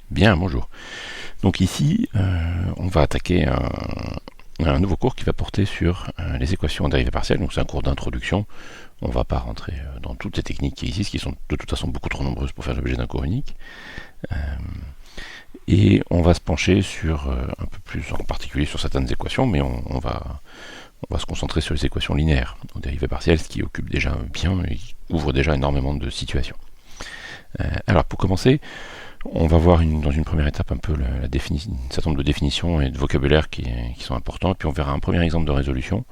Bien, bonjour. Donc ici, on va attaquer un nouveau cours qui va porter sur les équations en dérivée partielle. Donc c'est un cours d'introduction. On ne va pas rentrer dans toutes les techniques qui existent, qui sont de toute façon beaucoup trop nombreuses pour faire l'objet d'un cours unique. Et on va se pencher sur un peu plus en particulier sur certaines équations, mais on va se concentrer sur les équations linéaires en dérivée partielle, ce qui occupe déjà bien et qui ouvre déjà énormément de situations. Alors pour commencer, on va voir dans une première étape un peu un certain nombre de définitions et de vocabulaire qui sont importants, et puis on verra un premier exemple de résolution,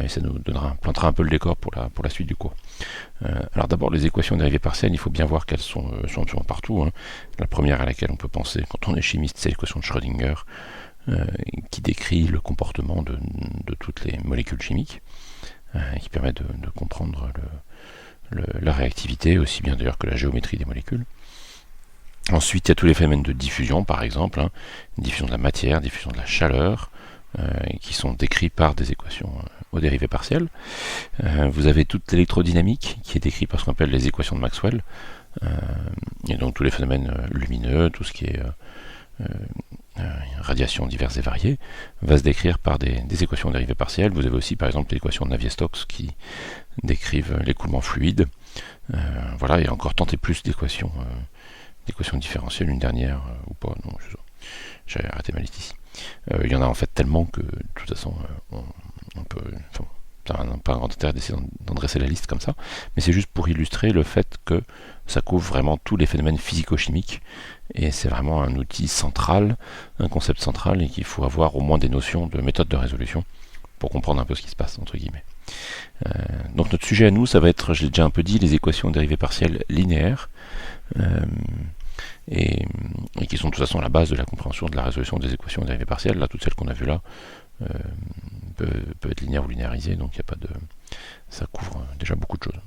et ça nous plantera un peu le décor pour la suite du cours. Alors d'abord, les équations dérivées partielles, il faut bien voir qu'elles sont absolument partout. Hein. La première à laquelle on peut penser quand on est chimiste, c'est l'équation de Schrödinger, qui décrit le comportement de toutes les molécules chimiques, et qui permet de comprendre la réactivité, aussi bien d'ailleurs que la géométrie des molécules. Ensuite, il y a tous les phénomènes de diffusion, par exemple, diffusion de la matière, diffusion de la chaleur, qui sont décrits par des équations aux dérivées partielles. Vous avez toute l'électrodynamique, qui est décrite par ce qu'on appelle les équations de Maxwell, et donc tous les phénomènes lumineux, tout ce qui est radiations diverses et variées, va se décrire par des équations dérivées partielles. Vous avez aussi par exemple l'équation de Navier-Stokes qui décrivent l'écoulement fluide. Voilà, il y a encore tant et plus d'équations différentielles, une dernière ou pas, non, j'ai arrêté ma liste ici. Il y en a en fait tellement que de toute façon on peut... ça n'a pas un grand intérêt d'essayer d'en dresser la liste comme ça, mais c'est juste pour illustrer le fait que ça couvre vraiment tous les phénomènes physico-chimiques, et c'est vraiment un outil central, un concept central, et qu'il faut avoir au moins des notions de méthode de résolution pour comprendre un peu ce qui se passe, entre guillemets. Donc notre sujet à nous, ça va être, je l'ai déjà un peu dit, les équations dérivées partielles linéaires, et qui sont de toute façon la base de la compréhension de la résolution des équations dérivées partielles. Là, toutes celles qu'on a vues là peuvent être linéaires ou linéarisées, donc il y a pas de... ça couvre déjà beaucoup de choses.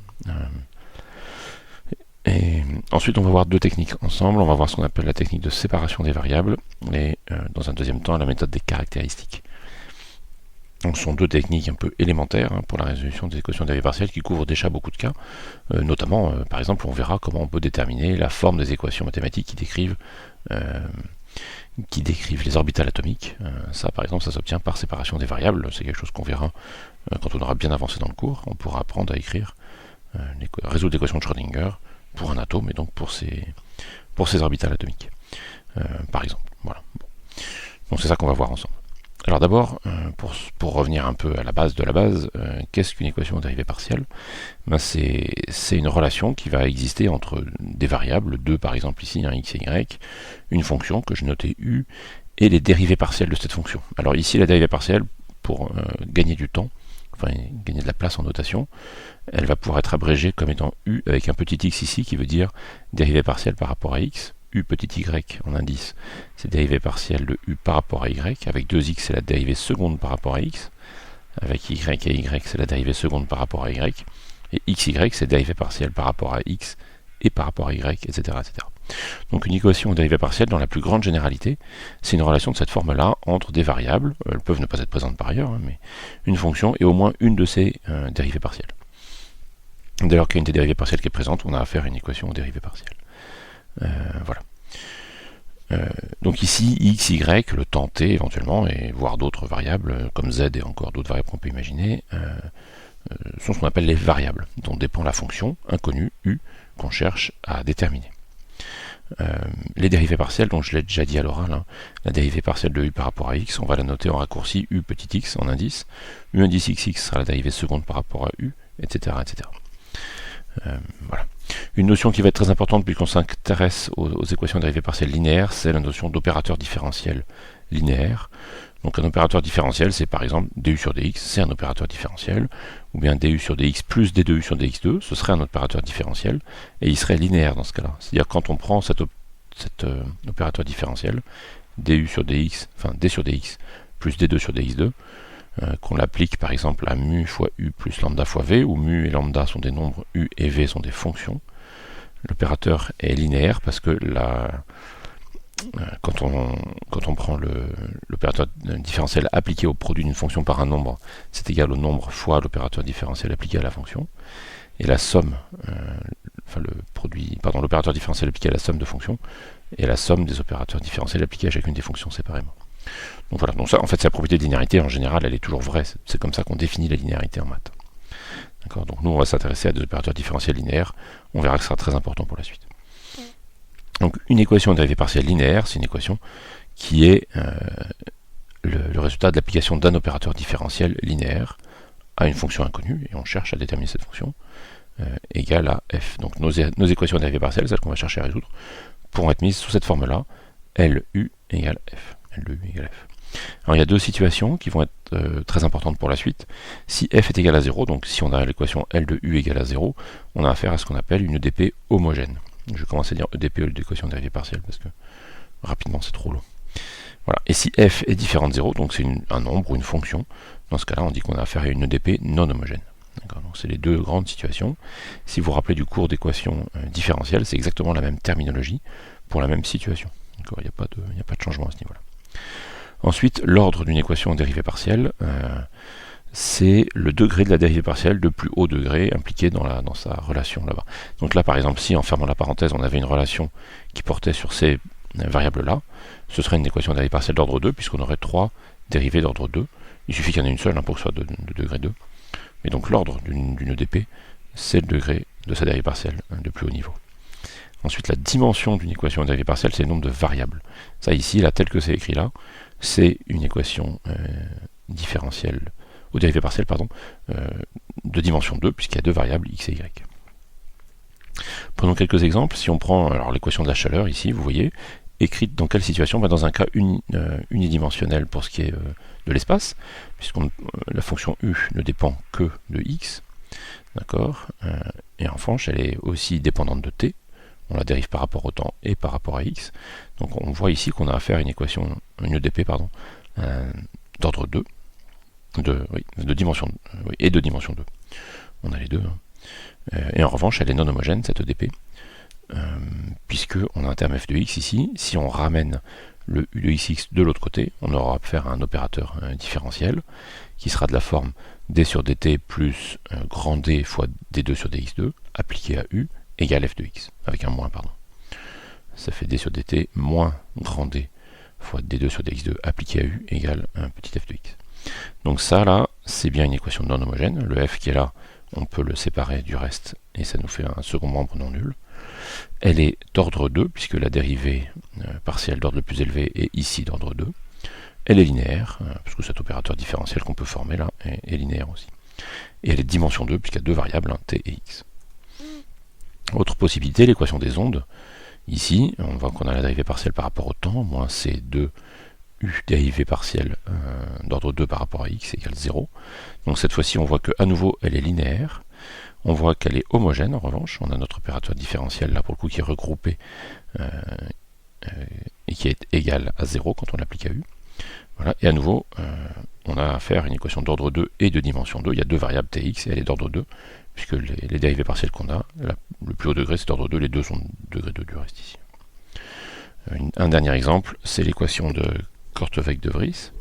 Et ensuite, on va voir deux techniques ensemble. On va voir ce qu'on appelle la technique de séparation des variables, et dans un deuxième temps, la méthode des caractéristiques. Donc, ce sont deux techniques un peu élémentaires pour la résolution des équations dérivées partielles qui couvrent déjà beaucoup de cas. Notamment, par exemple, on verra comment on peut déterminer la forme des équations mathématiques qui décrivent les orbitales atomiques. Ça, par exemple, ça s'obtient par séparation des variables. C'est quelque chose qu'on verra quand on aura bien avancé dans le cours. On pourra apprendre à écrire, résoudre l'équation de Schrödinger pour un atome et donc pour ses orbitales atomiques, par exemple. Voilà. Bon. Donc c'est ça qu'on va voir ensemble. Alors d'abord, pour revenir un peu à la base de la base, qu'est-ce qu'une équation dérivée partielle? C'est une relation qui va exister entre des variables, deux par exemple ici, x et y, une fonction que j'ai notée u, et les dérivées partielles de cette fonction. Alors ici, la dérivée partielle, pour gagner du temps, enfin gagner de la place en notation, elle va pouvoir être abrégée comme étant u avec un petit x ici, qui veut dire dérivée partielle par rapport à x, u petit y en indice, c'est dérivée partielle de u par rapport à y, avec 2x c'est la dérivée seconde par rapport à x, avec y et y c'est la dérivée seconde par rapport à y, et xy c'est dérivée partielle par rapport à x et par rapport à y, etc. etc. Donc une équation dérivée partielle, dans la plus grande généralité, c'est une relation de cette forme-là entre des variables, elles peuvent ne pas être présentes par ailleurs, mais une fonction et au moins une de ces dérivées partielles. Dès lors qu'il y a une des dérivées partielles qui est présente, on a affaire à une équation dérivée partielle. Voilà. Donc ici, x, y, le temps t éventuellement, et voire d'autres variables, comme z et encore d'autres variables qu'on peut imaginer, sont ce qu'on appelle les variables, dont dépend la fonction inconnue, u, qu'on cherche à déterminer. Les dérivées partielles, dont je l'ai déjà dit à l'oral, la dérivée partielle de u par rapport à x, on va la noter en raccourci u petit x en indice, u indice xx sera la dérivée seconde par rapport à u, etc. etc. Voilà. Une notion qui va être très importante puisqu'on s'intéresse aux équations dérivées partielles linéaires, c'est la notion d'opérateur différentiel linéaire. Donc un opérateur différentiel, c'est par exemple du sur dx, c'est un opérateur différentiel, ou bien du sur dx plus d2u sur dx2, ce serait un opérateur différentiel, et il serait linéaire dans ce cas-là. C'est-à-dire quand on prend cet opérateur différentiel, du sur dx, enfin d sur dx plus d2 sur dx2, qu'on l'applique par exemple à mu fois u plus lambda fois v, où mu et lambda sont des nombres, u et v sont des fonctions. L'opérateur est linéaire parce que quand on prend l'opérateur différentiel appliqué au produit d'une fonction par un nombre, c'est égal au nombre fois l'opérateur différentiel appliqué à la fonction. Et la somme, enfin l'opérateur différentiel appliqué à la somme de fonctions, et la somme des opérateurs différentiels appliqués à chacune des fonctions séparément. Donc voilà, donc ça, en fait, c'est la propriété de linéarité, en général, elle est toujours vraie, c'est comme ça qu'on définit la linéarité en maths. D'accord, donc nous, on va s'intéresser à des opérateurs différentiels linéaires, on verra que ce sera très important pour la suite. Donc une équation de dérivée partielle linéaire, c'est une équation qui est le résultat de l'application d'un opérateur différentiel linéaire à une fonction inconnue, et on cherche à déterminer cette fonction égale à f. Donc nos équations de dérivée partielle, celles qu'on va chercher à résoudre, pourront être mises sous cette forme-là, LU égale f. LU égale f. Alors il y a deux situations qui vont être très importantes pour la suite. Si f est égal à 0, donc si on a l'équation L de U égale à 0, on a affaire à ce qu'on appelle une EDP homogène. Je vais commencer à dire EDP d'équation de dérivée partielle parce que rapidement c'est trop long. Voilà. Et si f est différent de 0, donc c'est un nombre ou une fonction, dans ce cas-là on dit qu'on a affaire à une EDP non homogène. Donc c'est les deux grandes situations. Si vous vous rappelez du cours d'équation différentielle, c'est exactement la même terminologie pour la même situation. Il n'y a pas de changement à ce niveau-là. Ensuite, l'ordre d'une équation dérivée partielle, c'est le degré de la dérivée partielle de plus haut degré impliqué dans sa relation là-bas. Donc là, par exemple, si en fermant la parenthèse, on avait une relation qui portait sur ces variables-là, ce serait une équation dérivée partielle d'ordre 2, puisqu'on aurait 3 dérivées d'ordre 2. Il suffit qu'il y en ait une seule pour que ce soit de degré 2. Mais donc l'ordre d'une EDP, c'est le degré de sa dérivée partielle de plus haut niveau. Ensuite, la dimension d'une équation dérivée partielle, c'est le nombre de variables. Ça ici, là, tel que c'est écrit là, c'est une équation différentielle, ou dérivée partielle, pardon, de dimension 2, puisqu'il y a deux variables x et y. Prenons quelques exemples. Si on prend l'équation de la chaleur, ici, vous voyez, écrite dans quelle situation? Dans un cas unidimensionnel pour ce qui est de l'espace, puisque la fonction u ne dépend que de x, d'accord, et en revanche, elle est aussi dépendante de t. On la dérive par rapport au temps et par rapport à x. Donc on voit ici qu'on a affaire à une équation, une EDP, pardon, d'ordre 2, de dimension, et de dimension 2. On a les deux. Et en revanche, elle est non homogène, cette EDP, puisque on a un terme f de x ici. Si on ramène le u de xx de l'autre côté, on aura affaire à un opérateur différentiel qui sera de la forme d sur dt plus grand D fois d2 sur dx2 appliqué à u égale f de x, avec un moins, pardon. Ça fait d sur dt moins grand D fois d2 sur dx2 appliqué à u égale un petit f de x. Donc ça, là, c'est bien une équation non homogène. Le f qui est là, on peut le séparer du reste, et ça nous fait un second membre non nul. Elle est d'ordre 2, puisque la dérivée partielle d'ordre le plus élevé est ici d'ordre 2. Elle est linéaire, puisque cet opérateur différentiel qu'on peut former là est linéaire aussi. Et elle est de dimension 2, puisqu'il y a deux variables, t et x. Autre possibilité, l'équation des ondes. Ici, on voit qu'on a la dérivée partielle par rapport au temps, moins c2 u dérivée partielle d'ordre 2 par rapport à x égale 0. Donc cette fois-ci, on voit qu'à nouveau, elle est linéaire. On voit qu'elle est homogène, en revanche. On a notre opérateur différentiel, là, pour le coup, qui est regroupé et qui est égal à 0 quand on l'applique à u. Voilà. Et à nouveau, on a affaire à une équation d'ordre 2 et de dimension 2. Il y a deux variables tx et elle est d'ordre 2, puisque les dérivées partielles qu'on a, le plus haut degré c'est d'ordre 2, les deux sont de degré 2 du reste ici. Un dernier exemple, c'est l'équation de Korteweg-de Vries.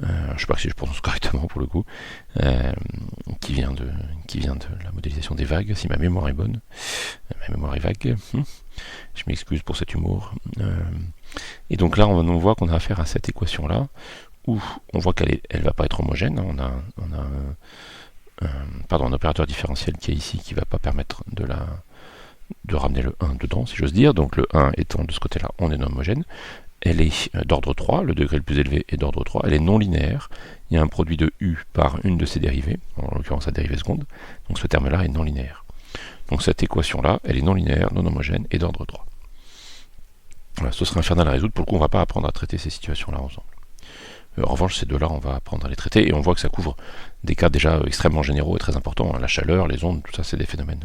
Je ne sais pas si je prononce correctement pour le coup, qui vient de la modélisation des vagues, si ma mémoire est bonne. Ma mémoire est vague. Je m'excuse pour cet humour. Et donc là, on voit qu'on a affaire à cette équation-là, où on voit qu'elle ne va pas être homogène. On a un opérateur différentiel qui est ici, qui ne va pas permettre de ramener le 1 dedans, si j'ose dire. Donc le 1 étant de ce côté-là, on est non homogène. Elle est d'ordre 3, le degré le plus élevé est d'ordre 3, elle est non linéaire, il y a un produit de u par une de ses dérivées, en l'occurrence la dérivée seconde, donc ce terme-là est non linéaire. Donc cette équation-là, elle est non linéaire, non homogène et d'ordre 3. Voilà, ce serait infernal à résoudre, pour le coup on ne va pas apprendre à traiter ces situations-là ensemble. En revanche, ces deux-là, on va apprendre à les traiter, et on voit que ça couvre des cas déjà extrêmement généraux et très importants. La chaleur, les ondes, tout ça, c'est des phénomènes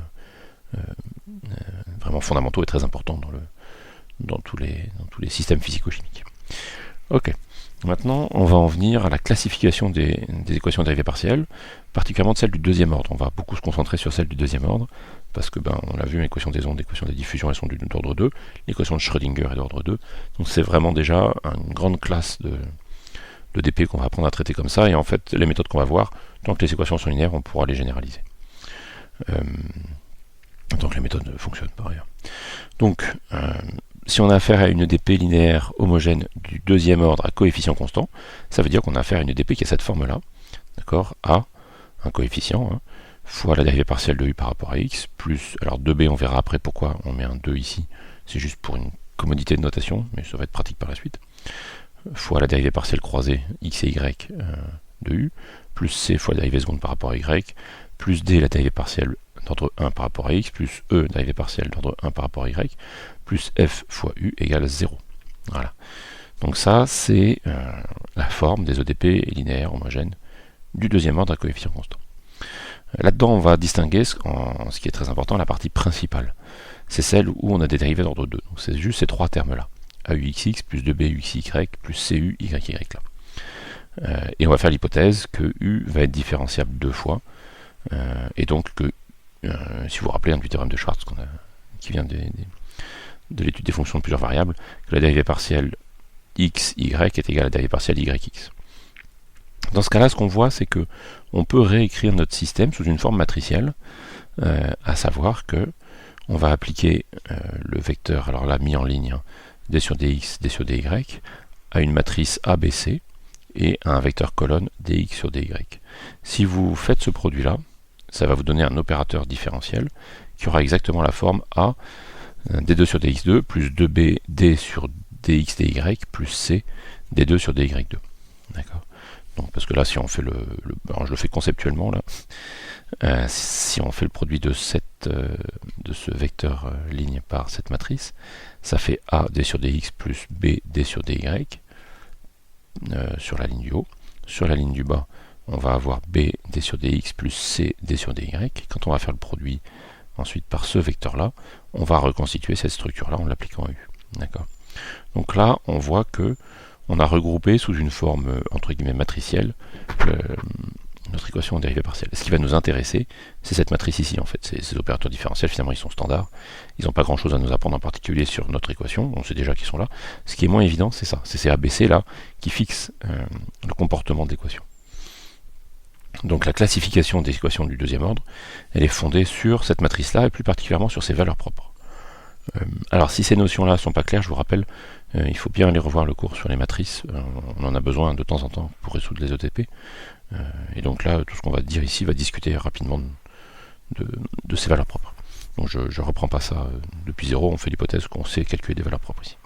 vraiment fondamentaux et très importants dans tous les systèmes physico-chimiques. Ok, maintenant on va en venir à la classification des équations dérivées partielles, particulièrement de celles du deuxième ordre. On va beaucoup se concentrer sur celles du deuxième ordre, parce que on l'a vu, l'équation des ondes, l'équation des diffusions, elles sont d'ordre 2, l'équation de Schrödinger est d'ordre 2, donc c'est vraiment déjà une grande classe de DP qu'on va apprendre à traiter comme ça, et en fait les méthodes qu'on va voir, tant que les équations sont linéaires, on pourra les généraliser. Donc la méthode fonctionne par ailleurs. Donc, si on a affaire à une EDP linéaire homogène du deuxième ordre à coefficient constant, ça veut dire qu'on a affaire à une EDP qui a cette forme-là, d'accord, A, un coefficient, hein, fois la dérivée partielle de u par rapport à x, plus, alors 2b, on verra après pourquoi on met un 2 ici, c'est juste pour une commodité de notation, mais ça va être pratique par la suite, fois la dérivée partielle croisée x et y de u, plus c fois la dérivée seconde par rapport à y, plus d la dérivée partielle d'ordre 1 par rapport à x, plus e dérivée partielle d'ordre 1 par rapport à y, plus f fois u égale 0. Voilà. Donc ça, c'est la forme des EDP linéaires homogènes du deuxième ordre à coefficient constant. Là-dedans, on va distinguer, ce qui est très important, la partie principale. C'est celle où on a des dérivées d'ordre 2. Donc c'est juste ces trois termes-là. AUXX plus 2BUXY plus CUYY là. Et on va faire l'hypothèse que U va être différenciable deux fois. Et donc que, si vous vous rappelez du théorème de Schwartz qui vient de l'étude des fonctions de plusieurs variables, que la dérivée partielle x, y est égale à la dérivée partielle yx. Dans ce cas-là, ce qu'on voit, c'est que on peut réécrire notre système sous une forme matricielle, à savoir que on va appliquer le vecteur, alors là mis en ligne, d sur dx, d sur dy, à une matrice ABC et à un vecteur colonne dx sur dy. Si vous faites ce produit-là, ça va vous donner un opérateur différentiel qui aura exactement la forme A d2 sur dx2 plus 2b d sur dx dy plus c d2 sur dy2. D'accord. Donc parce que là, si on fait alors je le fais conceptuellement là, si on fait le produit de ce vecteur ligne par cette matrice, ça fait a d sur dx plus b d sur dy sur la ligne du haut. Sur la ligne du bas, on va avoir b d sur dx plus c d sur dy. Quand on va faire le produit ensuite par ce vecteur-là, on va reconstituer cette structure-là en l'appliquant à u. D'accord. Donc là, on voit que on a regroupé sous une forme entre guillemets matricielle notre équation en dérivée partielle. Ce qui va nous intéresser, c'est cette matrice ici en fait. Ces opérateurs différentiels, finalement, ils sont standards. Ils n'ont pas grand-chose à nous apprendre en particulier sur notre équation. On sait déjà qu'ils sont là. Ce qui est moins évident, c'est ça. C'est ces ABC là qui fixent le comportement de l'équation. Donc la classification des équations du deuxième ordre, elle est fondée sur cette matrice-là et plus particulièrement sur ses valeurs propres. Alors si ces notions-là ne sont pas claires, je vous rappelle, il faut bien aller revoir le cours sur les matrices. On en a besoin de temps en temps pour résoudre les ETP. Et donc là, tout ce qu'on va dire ici va discuter rapidement de ces valeurs propres. Donc je ne reprends pas ça depuis zéro, on fait l'hypothèse qu'on sait calculer des valeurs propres ici.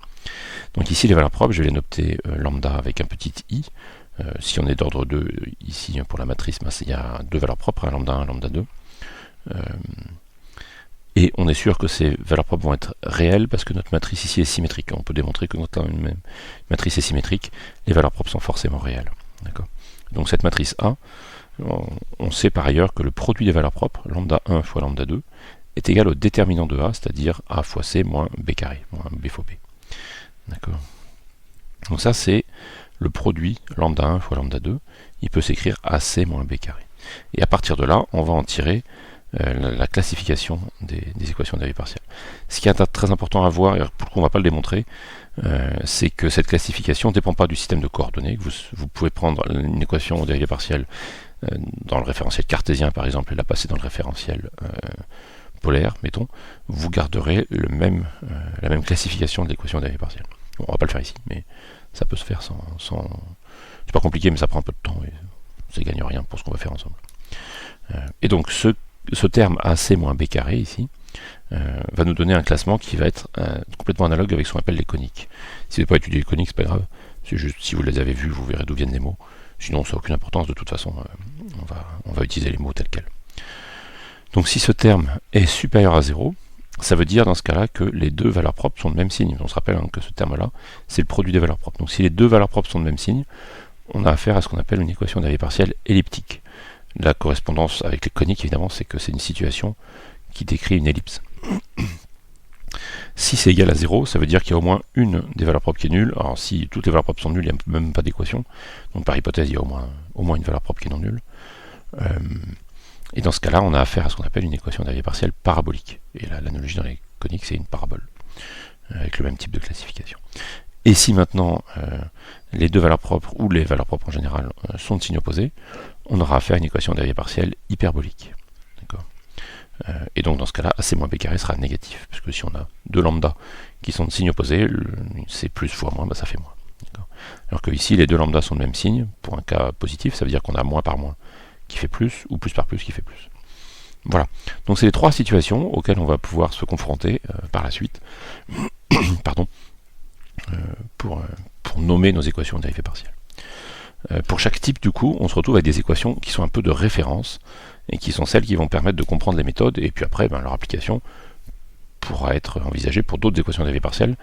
Donc ici, les valeurs propres, je vais les noter lambda avec un petit i. Si on est d'ordre 2, ici pour la matrice, il y a deux valeurs propres, un lambda 1 et lambda 2. Et on est sûr que ces valeurs propres vont être réelles parce que notre matrice ici est symétrique. On peut démontrer que quand une matrice est symétrique, les valeurs propres sont forcément réelles. Donc cette matrice A, on sait par ailleurs que le produit des valeurs propres, lambda 1 fois lambda 2, est égal au déterminant de A, c'est-à-dire A fois C moins B carré, moins B fois B. D'accord. Donc ça c'est le produit lambda 1 fois lambda 2, il peut s'écrire AC moins B carré. Et à partir de là, on va en tirer la classification des équations de dérivée partielle. Ce qui est très important à voir, et pour qu'on ne va pas le démontrer, c'est que cette classification ne dépend pas du système de coordonnées. Vous pouvez prendre une équation de dérivée partielle dans le référentiel cartésien par exemple et la passer dans le référentiel polaire, mettons, vous garderez la même classification de l'équation de dérivée partielle. Bon, on ne va pas le faire ici, mais ça peut se faire sans... C'est pas compliqué, mais ça prend un peu de temps et ça ne gagne rien pour ce qu'on va faire ensemble. Et donc ce terme AC moins B carré ici va nous donner un classement qui va être complètement analogue avec ce qu'on appelle les coniques. Si vous n'avez pas étudié les coniques, c'est pas grave. C'est juste si vous les avez vus, vous verrez d'où viennent les mots. Sinon, ça n'a aucune importance. De toute façon, on va utiliser les mots tels quels. Donc si ce terme est supérieur à 0, ça veut dire dans ce cas-là que les deux valeurs propres sont de même signe. On se rappelle que ce terme-là, c'est le produit des valeurs propres. Donc si les deux valeurs propres sont de même signe, on a affaire à ce qu'on appelle une équation de dérivée partielle elliptique. La correspondance avec les coniques, évidemment, c'est que c'est une situation qui décrit une ellipse. Si c'est égal à 0, ça veut dire qu'il y a au moins une des valeurs propres qui est nulle. Alors si toutes les valeurs propres sont nulles, il n'y a même pas d'équation. Donc par hypothèse, il y a au moins une valeur propre qui est non nulle. Et dans ce cas-là, on a affaire à ce qu'on appelle une équation de dérivée partielle parabolique. Et l'analogie dans les coniques, c'est une parabole, avec le même type de classification. Et si maintenant les deux valeurs propres, ou les valeurs propres en général, sont de signe opposé, on aura affaire à une équation de dérivée partielle hyperbolique. Et donc dans ce cas-là, AC moins B carré sera négatif, puisque si on a deux lambda qui sont de signes opposés, c'est plus fois moins, ça fait moins. Alors que ici, les deux lambdas sont de même signe, pour un cas positif, ça veut dire qu'on a moins par moins qui fait plus, ou plus par plus qui fait plus. Voilà, donc c'est les trois situations auxquelles on va pouvoir se confronter par la suite, pardon, pour nommer nos équations de dérivée partielle. Pour chaque type, du coup, on se retrouve avec des équations qui sont un peu de référence, et qui sont celles qui vont permettre de comprendre les méthodes, et puis après, leur application pourra être envisagée pour d'autres équations de dérivée partielle,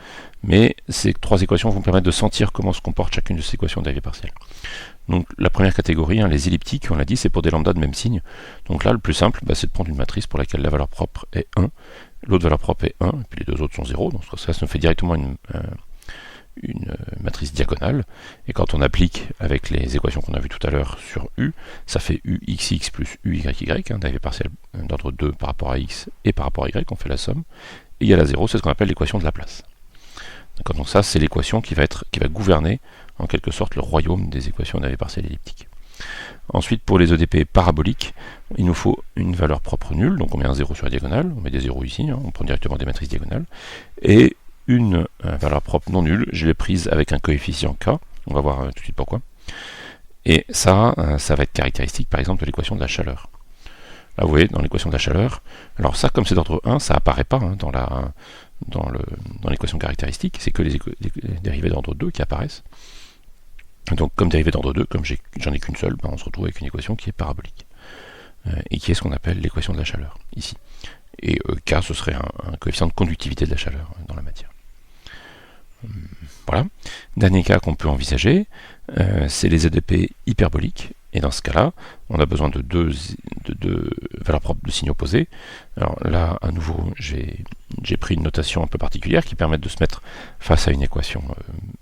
mais ces trois équations vont permettre de sentir comment se comporte chacune de ces équations de dérivée partielle. Donc la première catégorie, les elliptiques, on l'a dit, c'est pour des lambdas de même signe. Donc là, le plus simple, c'est de prendre une matrice pour laquelle la valeur propre est 1, l'autre valeur propre est 1, et puis les deux autres sont 0, donc ça nous fait directement une matrice diagonale, et quand on applique avec les équations qu'on a vues tout à l'heure sur U, ça fait UXX plus UYY, dérivée partielle d'ordre 2 par rapport à X et par rapport à Y, on fait la somme, égale à 0, c'est ce qu'on appelle l'équation de Laplace. Donc ça, c'est l'équation qui va gouverner, en quelque sorte, le royaume des équations de dérivée partielle elliptique. Ensuite, pour les EDP paraboliques, il nous faut une valeur propre nulle, donc on met un 0 sur la diagonale, on met des 0 ici, on prend directement des matrices diagonales, et une valeur propre non nulle, je l'ai prise avec un coefficient k, on va voir tout de suite pourquoi, et ça va être caractéristique par exemple de l'équation de la chaleur. Là vous voyez, dans l'équation de la chaleur, alors ça comme c'est d'ordre 1, ça apparaît pas dans l'équation caractéristique, c'est que les dérivées d'ordre 2 qui apparaissent. Donc comme dérivée d'ordre 2, comme j'en ai qu'une seule, on se retrouve avec une équation qui est parabolique, et qui est ce qu'on appelle l'équation de la chaleur, ici. Et K, ce serait un coefficient de conductivité de la chaleur dans la matière. Voilà. Dernier cas qu'on peut envisager, c'est les EDP hyperboliques. Et dans ce cas-là, on a besoin de deux valeurs propres de signes opposés. Alors là, à nouveau, j'ai pris une notation un peu particulière qui permet de se mettre face à une équation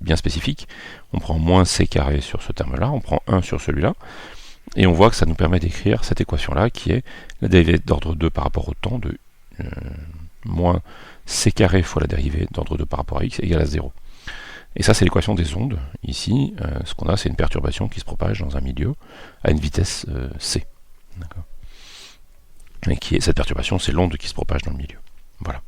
bien spécifique. On prend moins c carré sur ce terme-là, on prend 1 sur celui-là, et on voit que ça nous permet d'écrire cette équation-là qui est la dérivée d'ordre 2 par rapport au temps de moins c carré fois la dérivée d'ordre 2 par rapport à x égale à 0. Et ça, c'est l'équation des ondes. Ici, ce qu'on a, c'est une perturbation qui se propage dans un milieu à une vitesse c. Et cette perturbation, c'est l'onde qui se propage dans le milieu. Voilà.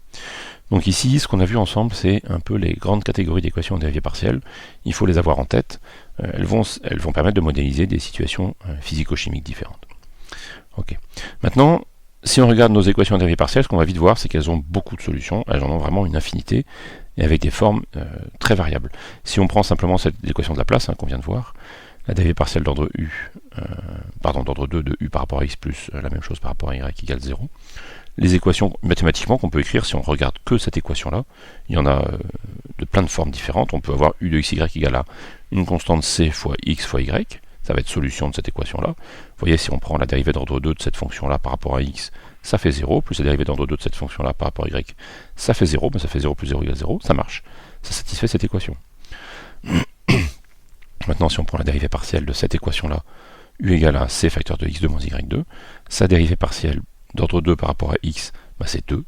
Donc ici, ce qu'on a vu ensemble, c'est un peu les grandes catégories d'équations de dérivée partielle. Il faut les avoir en tête. Elles vont permettre de modéliser des situations physico-chimiques différentes. Ok. Maintenant, si on regarde nos équations de dérivée partielle, ce qu'on va vite voir, c'est qu'elles ont beaucoup de solutions. Elles en ont vraiment une infinité, et avec des formes très variables. Si on prend simplement cette équation de Laplace qu'on vient de voir, la dérivée partielle d'ordre d'ordre 2 de u par rapport à x plus la même chose par rapport à y égale 0. Les équations mathématiquement qu'on peut écrire, si on regarde que cette équation-là, il y en a de plein de formes différentes. On peut avoir u de xy égale à une constante c fois x fois y. Ça va être solution de cette équation-là. Vous voyez, si on prend la dérivée d'ordre 2 de cette fonction-là par rapport à x, ça fait 0, plus la dérivée d'ordre 2 de cette fonction-là par rapport à y, ça fait 0, mais ça fait 0 plus 0 égale 0, ça marche. Ça satisfait cette équation. Maintenant, si on prend la dérivée partielle de cette équation-là, u égale à c facteur de x2 moins y2, sa dérivée partielle d'ordre 2 par rapport à x, c'est 2.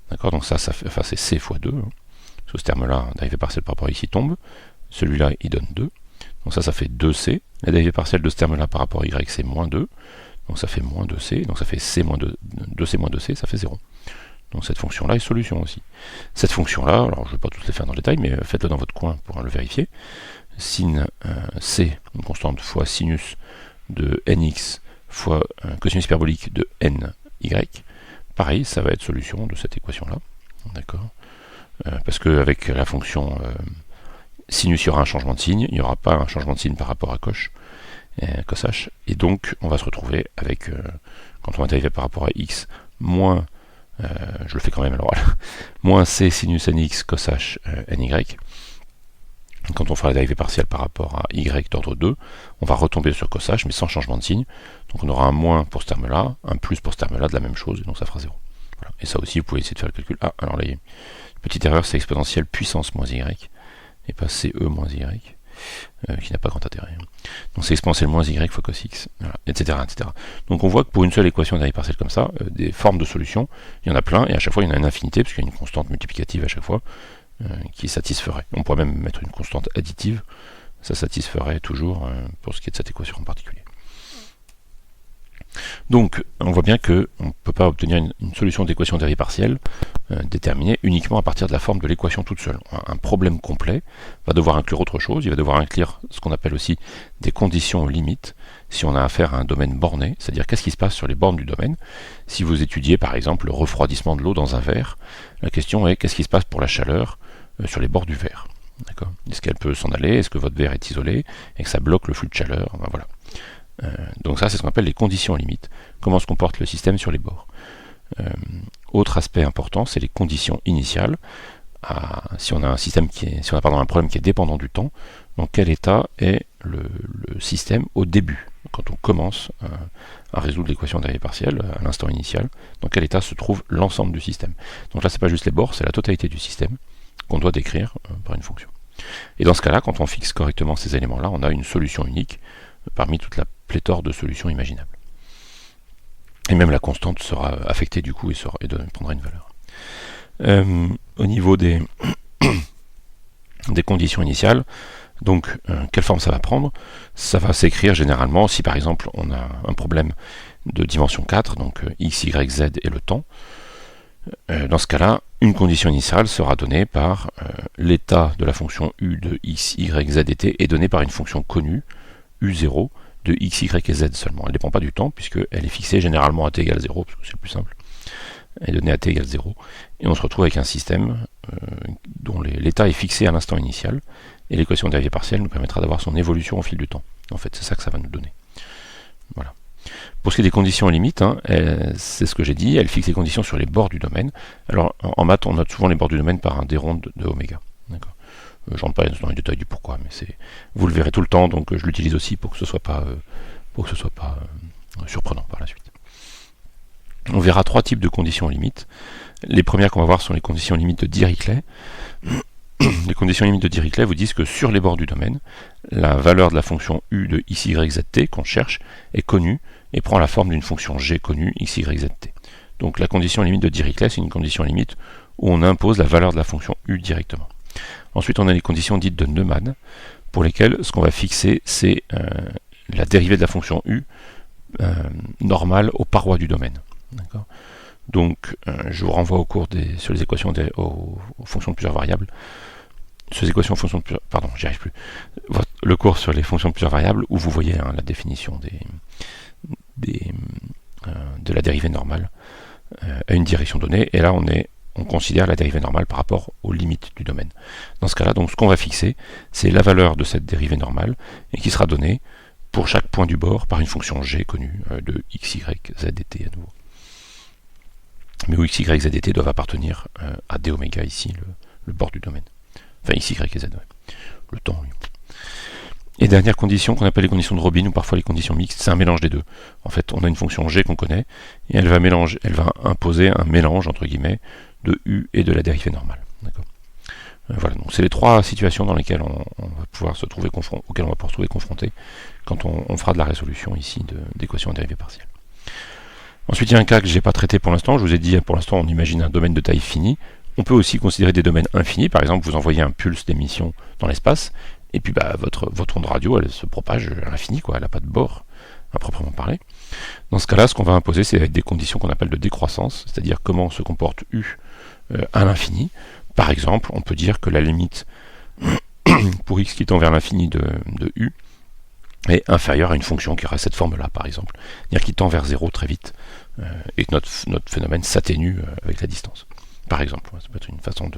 D'accord, donc c'est c fois 2. Sous ce terme-là, la dérivée partielle par rapport à x, il tombe. Celui-là, il donne 2. Donc ça fait 2c. La dérivée partielle de ce terme-là par rapport à y, c'est moins 2. Donc ça fait moins 2c. Donc ça fait c moins 2c moins 2c, ça fait 0. Donc cette fonction-là est solution aussi. Cette fonction-là, alors je ne vais pas toutes les faire dans le détail, mais faites-le dans votre coin pour le vérifier. Sin c, une constante, fois sinus de nx fois cosinus hyperbolique de ny. Pareil, ça va être solution de cette équation-là. D'accord, parce qu'avec la fonction sinus, il y aura un changement de signe, il n'y aura pas un changement de signe par rapport à cosh, cos h, et donc on va se retrouver avec, quand on va dériver par rapport à x, moins, je le fais quand même à l'oral, moins c sinus nx cos h ny. Quand on fera la dérivée partielle par rapport à y d'ordre 2, on va retomber sur cos h, mais sans changement de signe. Donc on aura un moins pour ce terme-là, un plus pour ce terme-là, de la même chose, et donc ça fera 0. Voilà. Et ça aussi, vous pouvez essayer de faire le calcul. Ah, alors là, il y a une petite erreur, c'est exponentielle puissance moins y, et pas ce moins y, qui n'a pas grand intérêt. Donc c'est exponentielle moins y fois cos x, voilà, etc., etc. Donc on voit que pour une seule équation de dérivée partielle comme ça, des formes de solutions, il y en a plein, et à chaque fois, il y en a une infinité, parce qu'il y a une constante multiplicative à chaque fois, qui satisferait. On pourrait même mettre une constante additive, ça satisferait toujours pour ce qui est de cette équation en particulier. Donc, on voit bien qu'on ne peut pas obtenir une solution d'équation dérivée partielle déterminée uniquement à partir de la forme de l'équation toute seule. Un problème complet va devoir inclure autre chose, il va devoir inclure ce qu'on appelle aussi des conditions limites, si on a affaire à un domaine borné, c'est-à-dire qu'est-ce qui se passe sur les bornes du domaine. Si vous étudiez par exemple le refroidissement de l'eau dans un verre, la question est qu'est-ce qui se passe pour la chaleur sur les bords du verre. Est-ce qu'elle peut s'en aller? Est-ce que votre verre est isolé et que ça bloque le flux de chaleur? Voilà. Donc ça, c'est ce qu'on appelle les conditions limites. Comment se comporte le système sur les bords. Autre aspect important, c'est les conditions initiales. Si on a un problème qui est dépendant du temps, dans quel état est le système au début, quand on commence à résoudre l'équation dérivée partielle à l'instant initial, dans quel état se trouve l'ensemble du système. Donc là, c'est pas juste les bords, c'est la totalité du système qu'on doit décrire par une fonction. Et dans ce cas-là, quand on fixe correctement ces éléments-là, on a une solution unique parmi toute la pléthore de solutions imaginables. Et même la constante sera affectée du coup et prendra une valeur. Au niveau des conditions initiales, donc quelle forme ça va prendre? Ça va s'écrire généralement si par exemple on a un problème de dimension 4, donc x, y, z et le temps. Dans ce cas-là, une condition initiale sera donnée par l'état de la fonction u de x, y, z et t est donné par une fonction connue, u0, de x, y et z seulement. Elle ne dépend pas du temps, puisqu'elle est fixée généralement à t égale 0, parce que c'est le plus simple. Elle est donnée à t égale 0. Et on se retrouve avec un système dont l'état est fixé à l'instant initial, et l'équation dérivée partielle nous permettra d'avoir son évolution au fil du temps. En fait, c'est ça que ça va nous donner. Voilà. Pour ce qui est des conditions limites, c'est ce que j'ai dit, elle fixe les conditions sur les bords du domaine. Alors, en maths, on note souvent les bords du domaine par un déronde de oméga. D'accord. Je ne rentre pas dans les détails du pourquoi, mais vous le verrez tout le temps, donc je l'utilise aussi pour que ce soit pas, surprenant par la suite. On verra trois types de conditions limites. Les premières qu'on va voir sont les conditions limites de Dirichlet. Les conditions limites de Dirichlet vous disent que sur les bords du domaine, la valeur de la fonction u de x, y, z, t qu'on cherche est connue et prend la forme d'une fonction g connue x, y, z, t. Donc la condition limite de Dirichlet, c'est une condition limite où on impose la valeur de la fonction u directement. Ensuite, on a les conditions dites de Neumann, pour lesquelles ce qu'on va fixer, c'est la dérivée de la fonction u normale aux parois du domaine. Donc, je vous renvoie au cours sur les équations aux fonctions de plusieurs variables. Sur les équations fonctions de plusieurs... Pardon, j'y arrive plus. Le cours sur les fonctions de plusieurs variables, où vous voyez la définition de la dérivée normale à une direction donnée. Et là, on considère la dérivée normale par rapport aux limites du domaine. Dans ce cas-là, donc, ce qu'on va fixer, c'est la valeur de cette dérivée normale, et qui sera donnée pour chaque point du bord par une fonction g connue de x, y, z et t à nouveau. Mais où x, y, z et t doivent appartenir à d oméga ici, le bord du domaine. Enfin, x, y et z, ouais. Le temps, oui. Et dernière condition qu'on appelle les conditions de Robin, ou parfois les conditions mixtes, c'est un mélange des deux. En fait, on a une fonction g qu'on connaît, et elle va imposer un mélange, entre guillemets, de u et de la dérivée normale. Voilà, donc c'est les trois situations dans lesquelles on va pouvoir se trouver auxquelles on va pouvoir se trouver confronté quand on fera de la résolution ici d'équations dérivées partielles. Ensuite, il y a un cas que je n'ai pas traité pour l'instant. Je vous ai dit, pour l'instant, on imagine un domaine de taille finie. On peut aussi considérer des domaines infinis. Par exemple, vous envoyez un pulse d'émission dans l'espace, et puis votre onde radio, elle se propage à l'infini, elle n'a pas de bord, à proprement parler. Dans ce cas-là, ce qu'on va imposer, c'est avec des conditions qu'on appelle de décroissance, c'est-à-dire comment se comporte U à l'infini. Par exemple, on peut dire que la limite pour x qui tend vers l'infini de U est inférieure à une fonction qui aura cette forme-là, par exemple. C'est-à-dire qui tend vers 0 très vite, et que notre phénomène s'atténue avec la distance. Par exemple, ça peut être une façon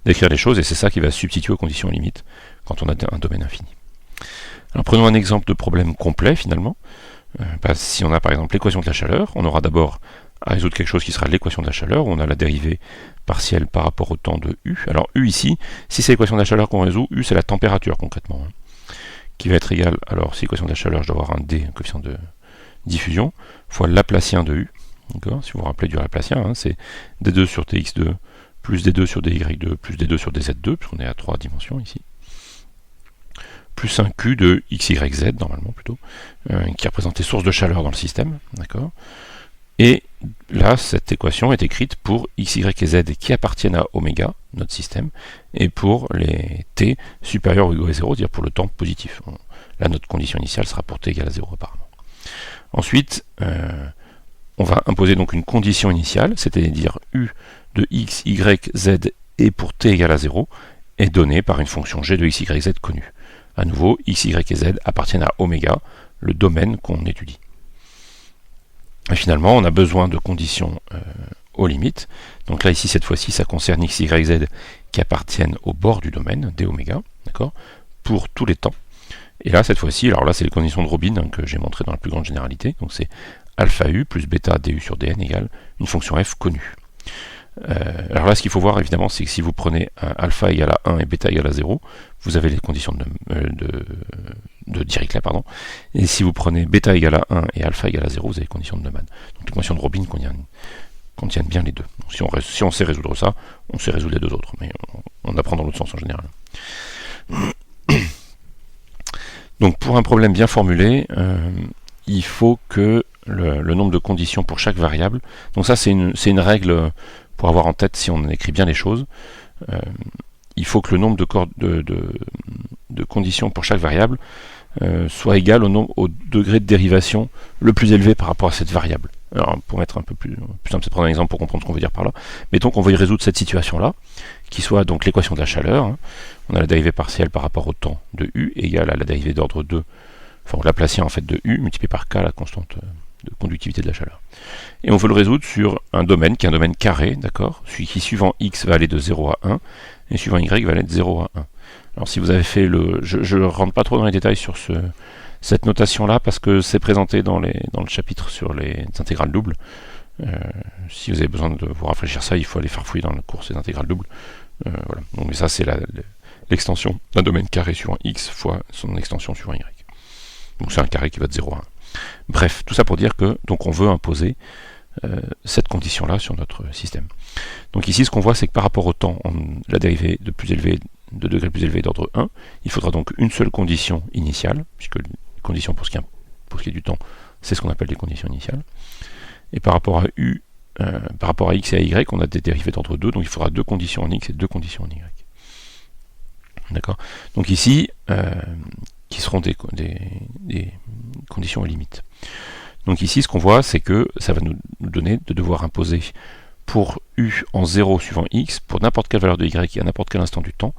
d'écrire les choses, et c'est ça qui va substituer aux conditions limites quand on a un domaine infini. Alors prenons un exemple de problème complet, finalement. Si on a par exemple l'équation de la chaleur, on aura d'abord à résoudre quelque chose qui sera l'équation de la chaleur, où on a la dérivée partielle par rapport au temps de U. Alors U ici, si c'est l'équation de la chaleur qu'on résout, U c'est la température concrètement, qui va être égale, alors si l'équation de la chaleur, je dois avoir un D, un coefficient de diffusion, fois le Laplacien de U. Si vous vous rappelez du Laplacien, c'est d2 sur tx2 plus d2 sur dy2 plus d2 sur dz2, puisqu'on est à 3 dimensions ici, plus un q de x, y, z, normalement plutôt, qui représente les sources de chaleur dans le système, d'accord. Et là, cette équation est écrite pour x, y et z qui appartiennent à oméga, notre système, et pour les t supérieurs ou égaux à 0, c'est-à-dire pour le temps positif. Là, notre condition initiale sera pour t égale à 0 apparemment. Ensuite, on va imposer donc une condition initiale, c'est-à-dire u de x, y, z et pour t égale à 0, est donnée par une fonction g de x, y, z connue. À nouveau, x, y et z appartiennent à oméga, le domaine qu'on étudie. Et finalement, on a besoin de conditions aux limites. Donc là, ici, cette fois-ci, ça concerne x, y, z qui appartiennent au bord du domaine, d oméga, d'accord, pour tous les temps. Et là, cette fois-ci, alors là, c'est les conditions de Robin que j'ai montrées dans la plus grande généralité. Donc c'est alpha u plus bêta du sur dn égale une fonction f connue. Alors là, ce qu'il faut voir, évidemment, c'est que si vous prenez alpha égale à 1 et bêta égale à 0, vous avez les conditions de Dirichlet, pardon. Et si vous prenez bêta égale à 1 et alpha égale à 0, vous avez les conditions de Neumann. Donc les conditions de Robin contiennent bien les deux. Donc, si on sait résoudre ça, on sait résoudre les deux autres. Mais on apprend dans l'autre sens en général. Donc pour un problème bien formulé, il faut que le nombre de conditions pour chaque variable, donc ça c'est une règle pour avoir en tête si on écrit bien les choses, il faut que le nombre de conditions pour chaque variable soit égal au degré de dérivation le plus élevé par rapport à cette variable. Alors pour mettre un peu plus simple, c'est de prendre un exemple pour comprendre ce qu'on veut dire par là. Mettons qu'on veuille résoudre cette situation-là, qui soit donc l'équation de la chaleur. Hein. On a la dérivée partielle par rapport au temps de U égale à la dérivée d'ordre 2, enfin on Laplacien en fait de U multiplié par K, la constante de conductivité de la chaleur. Et on veut le résoudre sur un domaine qui est un domaine carré, d'accord, qui suivant X va aller de 0 à 1, et suivant Y va aller de 0 à 1. Alors si vous avez fait je ne rentre pas trop dans les détails sur cette notation-là, parce que c'est présenté dans le chapitre sur les intégrales doubles. Si vous avez besoin de vous rafraîchir ça, il faut aller farfouiller dans le cours ces intégrales doubles. Voilà. Donc, mais ça, c'est l'extension d'un domaine carré suivant x fois son extension suivant y. Donc c'est un carré qui va de 0 à 1. Bref, tout ça pour dire que donc on veut imposer cette condition-là sur notre système. Donc ici, ce qu'on voit, c'est que par rapport au temps, la dérivée de degré plus élevé d'ordre 1, il faudra donc une seule condition initiale, puisque les conditions pour ce qui est du temps, c'est ce qu'on appelle les conditions initiales. Et par rapport à u, par rapport à x et à y, on a des dérivées d'ordre 2, donc il faudra deux conditions en x et deux conditions en y. D'accord. Donc ici, qui seront des conditions aux limites. Donc ici, ce qu'on voit, c'est que ça va nous donner de devoir imposer pour u en 0 suivant x, pour n'importe quelle valeur de y et à n'importe quel instant du temps,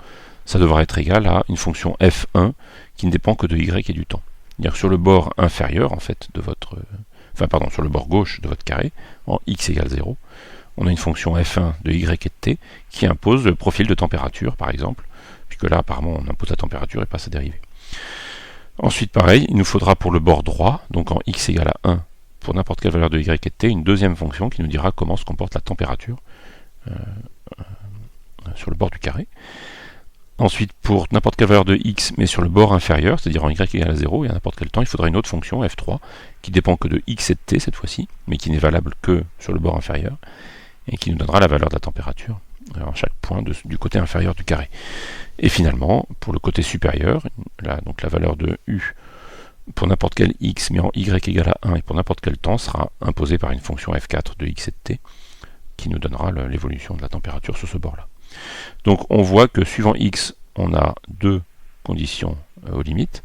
ça devra être égal à une fonction f1 qui ne dépend que de y et du temps. C'est-à-dire que sur le bord inférieur, en fait, sur le bord gauche de votre carré, en x égale 0, on a une fonction f1 de y et de t qui impose le profil de température, par exemple, puisque là, apparemment, on impose la température et pas sa dérivée. Ensuite, pareil, il nous faudra pour le bord droit, donc en x égale à 1, pour n'importe quelle valeur de y et de t, une deuxième fonction qui nous dira comment se comporte la température sur le bord du carré. Ensuite, pour n'importe quelle valeur de x, mais sur le bord inférieur, c'est-à-dire en y égale à 0, et à n'importe quel temps, il faudra une autre fonction, f3, qui dépend que de x et de t cette fois-ci, mais qui n'est valable que sur le bord inférieur, et qui nous donnera la valeur de la température en chaque point du côté inférieur du carré. Et finalement, pour le côté supérieur, là, donc la valeur de u pour n'importe quel x, mais en y égale à 1, et pour n'importe quel temps, sera imposée par une fonction f4 de x et de t, qui nous donnera l'évolution de la température sur ce bord-là. Donc on voit que suivant x, on a deux conditions aux limites,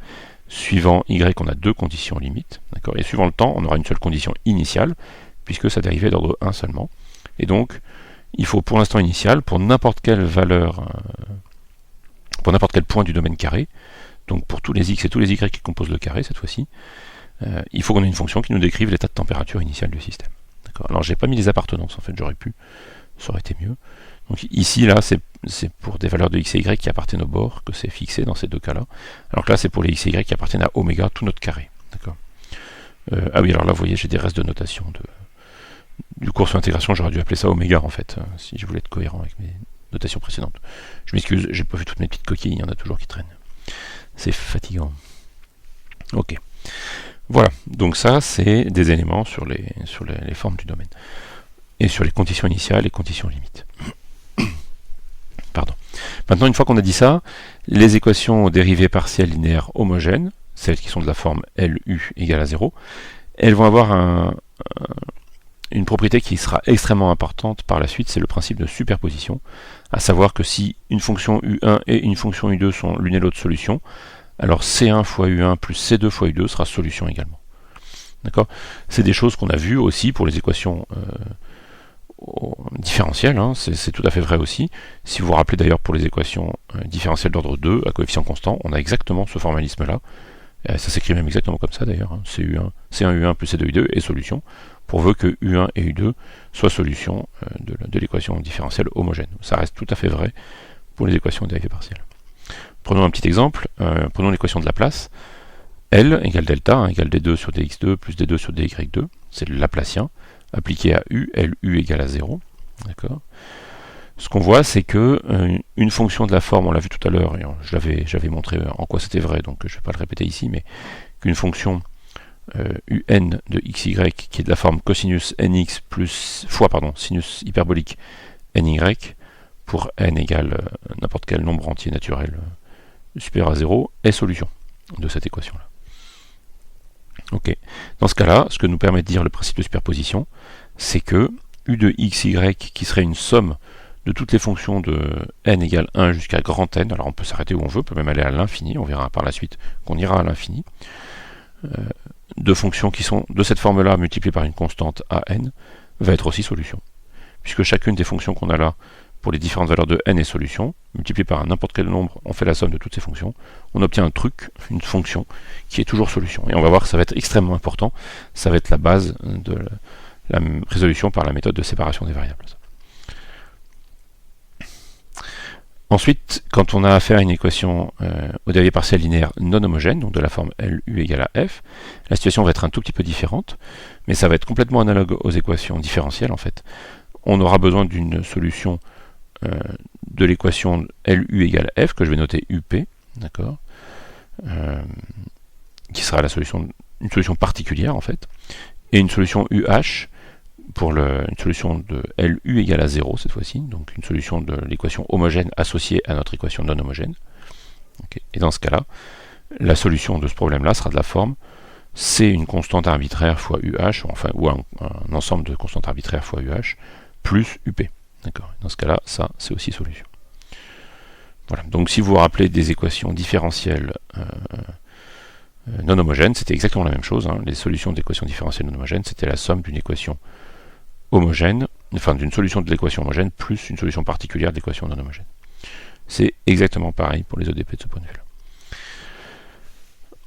suivant y, on a deux conditions aux limites, et suivant le temps, on aura une seule condition initiale, puisque sa dérivée est d'ordre 1 seulement. Et donc, il faut pour l'instant initial, pour n'importe quelle valeur, pour n'importe quel point du domaine carré, donc pour tous les x et tous les y qui composent le carré cette fois-ci, il faut qu'on ait une fonction qui nous décrive l'état de température initial du système. Alors j'ai pas mis les appartenances, en fait, j'aurais pu, ça aurait été mieux. Donc ici, là, c'est pour des valeurs de x et y qui appartiennent au bord que c'est fixé dans ces deux cas-là. Alors que là, c'est pour les x et y qui appartiennent à oméga, tout notre carré. D'accord. Ah oui, alors là, vous voyez, j'ai des restes de notation du cours sur l'intégration, j'aurais dû appeler ça oméga, en fait, si je voulais être cohérent avec mes notations précédentes. Je m'excuse, j'ai pas vu toutes mes petites coquilles, il y en a toujours qui traînent. C'est fatigant. Ok. Voilà, donc ça, c'est des éléments sur les formes du domaine. Et sur les conditions initiales et conditions limites. Pardon. Maintenant, une fois qu'on a dit ça, les équations aux dérivées partielles linéaires homogènes, celles qui sont de la forme LU égale à 0, elles vont avoir une propriété qui sera extrêmement importante par la suite, c'est le principe de superposition, à savoir que si une fonction U1 et une fonction U2 sont l'une et l'autre solution, alors C1 fois U1 plus C2 fois U2 sera solution également. D'accord? C'est des choses qu'on a vues aussi pour les équations différentielles, hein, c'est tout à fait vrai aussi. Si vous vous rappelez d'ailleurs pour les équations différentielles d'ordre 2 à coefficient constant, on a exactement ce formalisme-là. Ça s'écrit même exactement comme ça d'ailleurs, hein. C1 U1 plus C2 U2 est solution, pourvu que U1 et U2 soient solutions de l'équation différentielle homogène. Ça reste tout à fait vrai pour les équations dérivées partielles. Prenons un petit exemple, prenons l'équation de Laplace. L égale delta, hein, égale d2 sur dx2 plus d2 sur dy2, c'est le Laplacien, appliqué à U, LU égale à 0. D'accord. Ce qu'on voit, c'est que une fonction de la forme, on l'a vu tout à l'heure, et j'avais montré en quoi c'était vrai, donc je ne vais pas le répéter ici, mais qu'une fonction un de xy qui est de la forme cosinus nx fois sinus hyperbolique ny pour n égale n'importe quel nombre entier naturel supérieur à 0 est solution de cette équation-là. Ok. Dans ce cas-là, ce que nous permet de dire le principe de superposition, c'est que u de xy, qui serait une somme de toutes les fonctions de n égale 1 jusqu'à grand N, alors on peut s'arrêter où on veut, on peut même aller à l'infini, on verra par la suite qu'on ira à l'infini, de fonctions qui sont de cette forme-là multipliées par une constante a n, va être aussi solution. Puisque chacune des fonctions qu'on a là, pour les différentes valeurs de n est solution, multipliée par n'importe quel nombre, on fait la somme de toutes ces fonctions, on obtient un truc, une fonction, qui est toujours solution. Et on va voir que ça va être extrêmement important, ça va être la base de la résolution par la méthode de séparation des variables. Ensuite, quand on a affaire à une équation au dérivé partiel linéaire non homogène, donc de la forme LU égale à F, la situation va être un tout petit peu différente, mais ça va être complètement analogue aux équations différentielles en fait. On aura besoin d'une solution de l'équation LU égale F, que je vais noter UP, d'accord, qui sera une solution particulière en fait, et une solution UH pour une solution de LU égale à 0 cette fois-ci, donc une solution de l'équation homogène associée à notre équation non homogène. Okay. Et dans ce cas-là, la solution de ce problème-là sera de la forme C une constante arbitraire fois UH, ou un ensemble de constantes arbitraires fois UH, plus UP. D'accord. Dans ce cas-là, ça, c'est aussi solution. Voilà. Donc si vous vous rappelez des équations différentielles non homogènes, c'était exactement la même chose, hein. Les solutions d'équations différentielles non homogènes, c'était la somme d'une équation homogène, enfin d'une solution de l'équation homogène plus une solution particulière de l'équation non homogène. C'est exactement pareil pour les ODP de ce point de vue-là.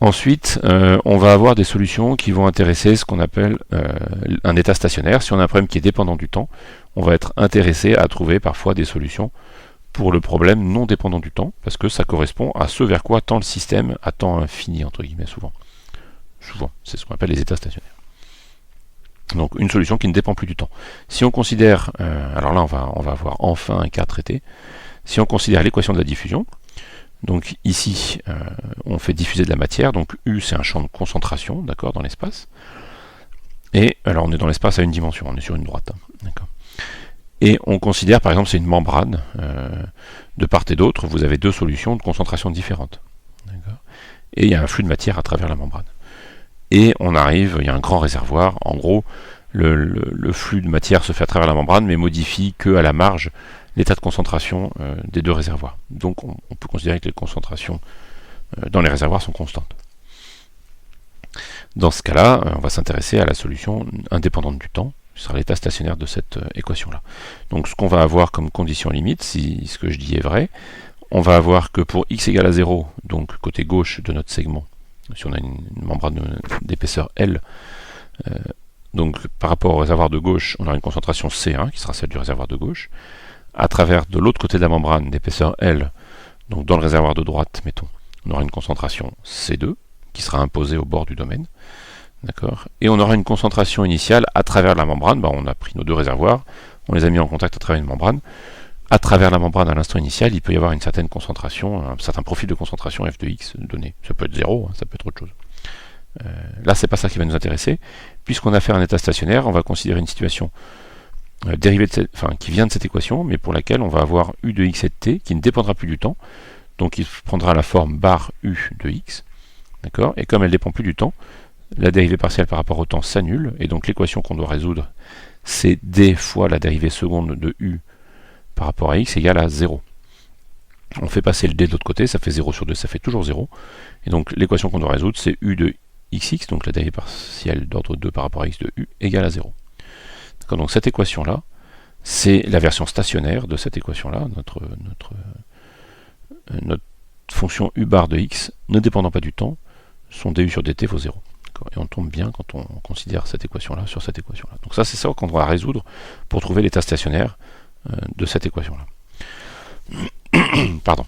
Ensuite, on va avoir des solutions qui vont intéresser ce qu'on appelle un état stationnaire. Si on a un problème qui est dépendant du temps, on va être intéressé à trouver parfois des solutions pour le problème non dépendant du temps, parce que ça correspond à ce vers quoi tend le système à temps infini, entre guillemets, souvent. Souvent, c'est ce qu'on appelle les états stationnaires. Donc une solution qui ne dépend plus du temps. Si on considère, alors là on va avoir enfin un cas traité, si on considère l'équation de la diffusion, donc ici on fait diffuser de la matière, donc U c'est un champ de concentration, d'accord, dans l'espace, et alors on est dans l'espace à une dimension, on est sur une droite, hein, d'accord. Et on considère par exemple c'est une membrane, de part et d'autre vous avez deux solutions de concentration différentes, d'accord, et il y a un flux de matière à travers la membrane. Et on arrive, il y a un grand réservoir, en gros, le flux de matière se fait à travers la membrane, mais modifie que à la marge l'état de concentration des deux réservoirs. Donc on peut considérer que les concentrations dans les réservoirs sont constantes. Dans ce cas-là, on va s'intéresser à la solution indépendante du temps, ce sera l'état stationnaire de cette équation-là. Donc ce qu'on va avoir comme condition limite, si ce que je dis est vrai, on va avoir que pour x égale à 0, donc côté gauche de notre segment, si on a une membrane d'épaisseur L, donc par rapport au réservoir de gauche, on aura une concentration C1, qui sera celle du réservoir de gauche. À travers de l'autre côté de la membrane d'épaisseur L, donc dans le réservoir de droite, mettons, on aura une concentration C2, qui sera imposée au bord du domaine. D'accord. Et on aura une concentration initiale à travers la membrane, on a pris nos deux réservoirs, on les a mis en contact à travers une membrane. À travers la membrane à l'instant initial, il peut y avoir une certaine concentration, un certain profil de concentration f de x donné. Ça peut être 0, ça peut être autre chose. Là, c'est pas ça qui va nous intéresser. Puisqu'on a fait un état stationnaire, on va considérer une situation dérivée qui vient de cette équation, mais pour laquelle on va avoir u de x et de t, qui ne dépendra plus du temps. Donc il prendra la forme bar u de x. D'accord. Et comme elle ne dépend plus du temps, la dérivée partielle par rapport au temps s'annule, et donc l'équation qu'on doit résoudre, c'est d fois la dérivée seconde de u par rapport à x égale à 0. On fait passer le d de l'autre côté, ça fait 0 sur 2, ça fait toujours 0. Et donc l'équation qu'on doit résoudre, c'est u de xx, donc la dérivée partielle d'ordre 2 par rapport à x de u, égale à 0. Donc cette équation-là, c'est la version stationnaire de cette équation-là, notre fonction u bar de x, ne dépendant pas du temps, son du sur dt vaut 0. Et on tombe bien quand on considère cette équation-là sur cette équation-là. Donc ça, c'est ça qu'on va résoudre pour trouver l'état stationnaire de cette équation-là. Pardon.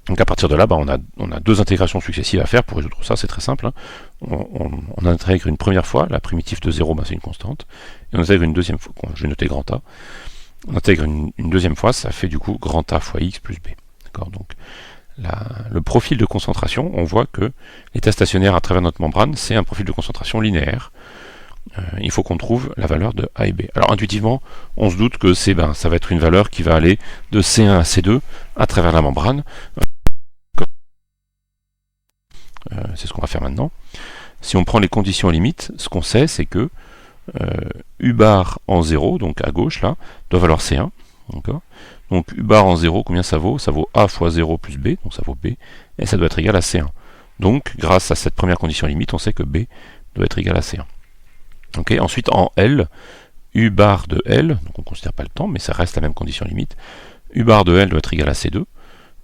Donc à partir de là, on a deux intégrations successives à faire pour résoudre ça, c'est très simple. Hein. On intègre une première fois, la primitive de 0, c'est une constante, et on intègre une deuxième fois, je vais noter grand A, on intègre une deuxième fois, ça fait du coup grand A fois x plus b. Donc le profil de concentration, on voit que l'état stationnaire à travers notre membrane, c'est un profil de concentration linéaire. Il faut qu'on trouve la valeur de A et B. Alors intuitivement, on se doute que ça va être une valeur qui va aller de C1 à C2 à travers la membrane. C'est ce qu'on va faire maintenant. Si on prend les conditions limites, ce qu'on sait, c'est que U bar en 0, donc à gauche, là, doit valoir C1. Donc U bar en 0, combien ça vaut? Ça vaut A fois 0 plus B, donc ça vaut B, et ça doit être égal à C1. Donc, grâce à cette première condition limite, on sait que B doit être égal à C1. Ensuite, en L, U bar de L, donc on ne considère pas le temps, mais ça reste la même condition limite, U bar de L doit être égal à C2.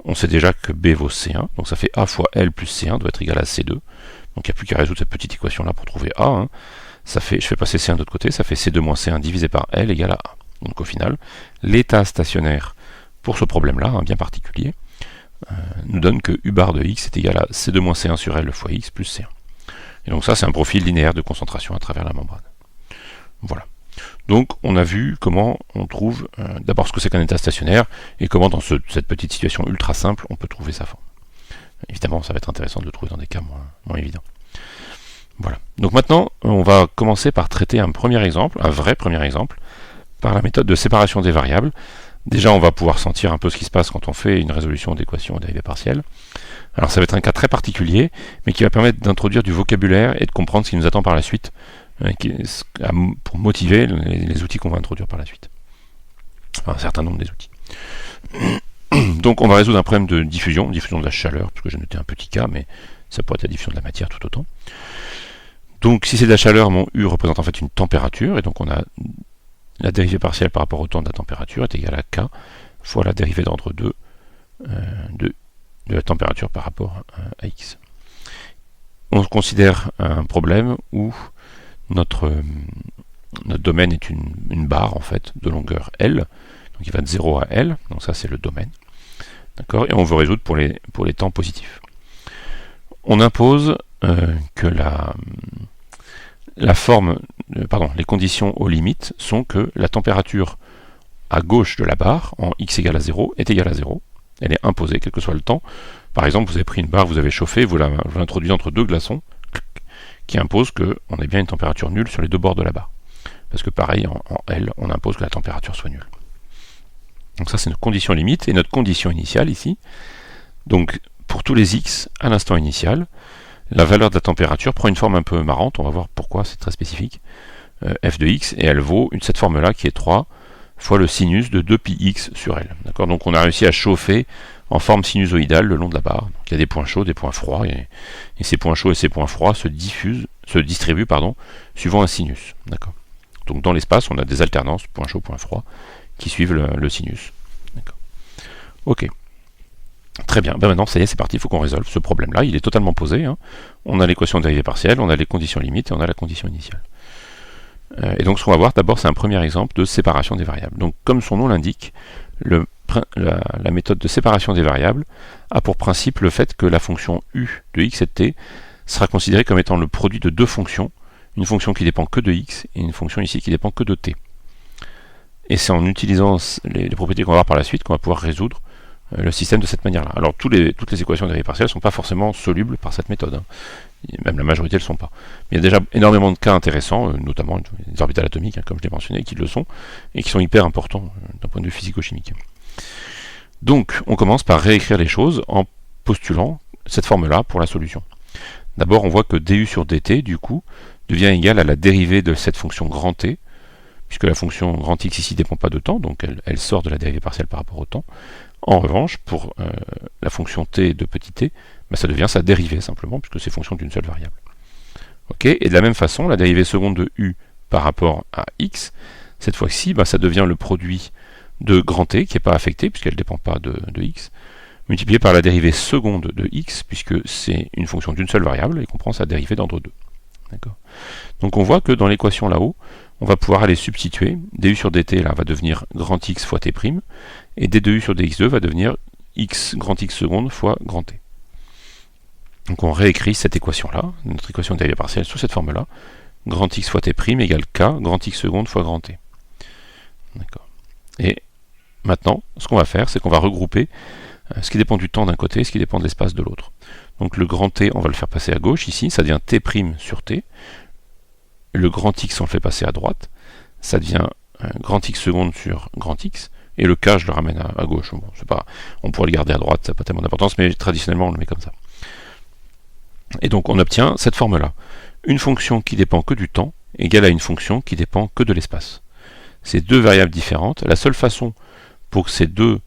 On sait déjà que B vaut C1, donc ça fait A fois L plus C1 doit être égal à C2. Donc il n'y a plus qu'à résoudre cette petite équation-là pour trouver A. Hein. Je fais passer C1 de l'autre côté, ça fait C2 moins C1 divisé par L égale à A. Donc au final, l'état stationnaire pour ce problème-là, bien particulier, nous donne que U bar de x est égal à C2 moins C1 sur L fois x plus C1. Et donc ça, c'est un profil linéaire de concentration à travers la membrane. Voilà. Donc on a vu comment on trouve d'abord ce que c'est qu'un état stationnaire et comment dans cette petite situation ultra simple on peut trouver sa forme. Évidemment ça va être intéressant de le trouver dans des cas moins évidents. Voilà. Donc maintenant on va commencer par traiter un premier exemple, un vrai premier exemple, par la méthode de séparation des variables. Déjà on va pouvoir sentir un peu ce qui se passe quand on fait une résolution d'équation aux dérivées partielles. Alors ça va être un cas très particulier, mais qui va permettre d'introduire du vocabulaire et de comprendre ce qui nous attend par la suite, pour motiver les outils qu'on va introduire par la suite. Enfin, un certain nombre des outils. Donc on va résoudre un problème de diffusion de la chaleur, parce que j'ai noté un petit cas, mais ça pourrait être la diffusion de la matière tout autant. Donc si c'est de la chaleur, mon U représente en fait une température, et donc on a la dérivée partielle par rapport au temps de la température est égale à K fois la dérivée d'ordre 2 de la température par rapport à X. On considère un problème où notre domaine est une barre en fait de longueur L, donc il va de 0 à L, donc ça c'est le domaine, d'accord, et on veut résoudre pour les temps positifs. On impose que les conditions aux limites sont que la température à gauche de la barre, en x égale à 0, est égale à 0. Elle est imposée, quel que soit le temps. Par exemple, vous avez pris une barre, vous avez chauffé, vous l'introduisez entre deux glaçons, qui impose qu'on ait bien une température nulle sur les deux bords de la barre. Parce que pareil, en L, on impose que la température soit nulle. Donc ça, c'est notre condition limite, et notre condition initiale ici. Donc, pour tous les x, à l'instant initial, la valeur de la température prend une forme un peu marrante, on va voir pourquoi, c'est très spécifique, f de x, et elle vaut cette forme-là qui est 3 fois le sinus de 2πx sur L. Donc on a réussi à chauffer en forme sinusoïdale le long de la barre. Donc, il y a des points chauds, des points froids, et ces points chauds et ces points froids se distribuent suivant un sinus. Donc dans l'espace, on a des alternances, points chauds, points froids, qui suivent le sinus. Ok. Très bien, maintenant ça y est, c'est parti, il faut qu'on résolve ce problème-là, il est totalement posé. Hein. On a l'équation de dérivée partielle, on a les conditions limites et on a la condition initiale. Et donc ce qu'on va voir d'abord, c'est un premier exemple de séparation des variables. Donc comme son nom l'indique, la méthode de séparation des variables a pour principe le fait que la fonction u de x et de t sera considérée comme étant le produit de deux fonctions, une fonction qui dépend que de x et une fonction ici qui dépend que de t. Et c'est en utilisant les propriétés qu'on va voir par la suite qu'on va pouvoir résoudre le système de cette manière-là. Alors toutes les équations de dérivée partielle ne sont pas forcément solubles par cette méthode, hein. Même la majorité ne le sont pas. Mais il y a déjà énormément de cas intéressants, notamment les orbitales atomiques, hein, comme je l'ai mentionné, qui le sont, et qui sont hyper importants d'un point de vue physico-chimique. Donc on commence par réécrire les choses en postulant cette forme-là pour la solution. D'abord on voit que du sur dt, du coup, devient égal à la dérivée de cette fonction grand T, puisque la fonction grand X ici ne dépend pas de temps, donc elle sort de la dérivée partielle par rapport au temps. En revanche, pour la fonction t de petit t, ça devient sa dérivée simplement, puisque c'est fonction d'une seule variable. Okay, et de la même façon, la dérivée seconde de u par rapport à x, cette fois-ci, ça devient le produit de grand T, qui n'est pas affecté, puisqu'elle ne dépend pas de x, multiplié par la dérivée seconde de x, puisque c'est une fonction d'une seule variable, et qu'on prend sa dérivée d'ordre 2. Donc on voit que dans l'équation là-haut, on va pouvoir aller substituer, du sur dt là va devenir grand x fois t', et d de u sur dx2 va devenir x grand x seconde fois grand t. Donc on réécrit cette équation-là, notre équation de dérivée partielle sous cette forme-là, grand x fois t' égale k, grand x seconde fois grand t. D'accord. Et maintenant, ce qu'on va faire, c'est qu'on va regrouper ce qui dépend du temps d'un côté et ce qui dépend de l'espace de l'autre. Donc le grand t, on va le faire passer à gauche, ici, ça devient t' sur t. Le grand x, on le fait passer à droite, ça devient grand x seconde sur grand x. Et le k, je le ramène à gauche. Bon, c'est pas, on pourrait le garder à droite, ça n'a pas tellement d'importance, mais traditionnellement, on le met comme ça. Et donc on obtient cette forme-là. Une fonction qui dépend que du temps égale à une fonction qui dépend que de l'espace. C'est deux variables différentes. La seule façon pour que ces deux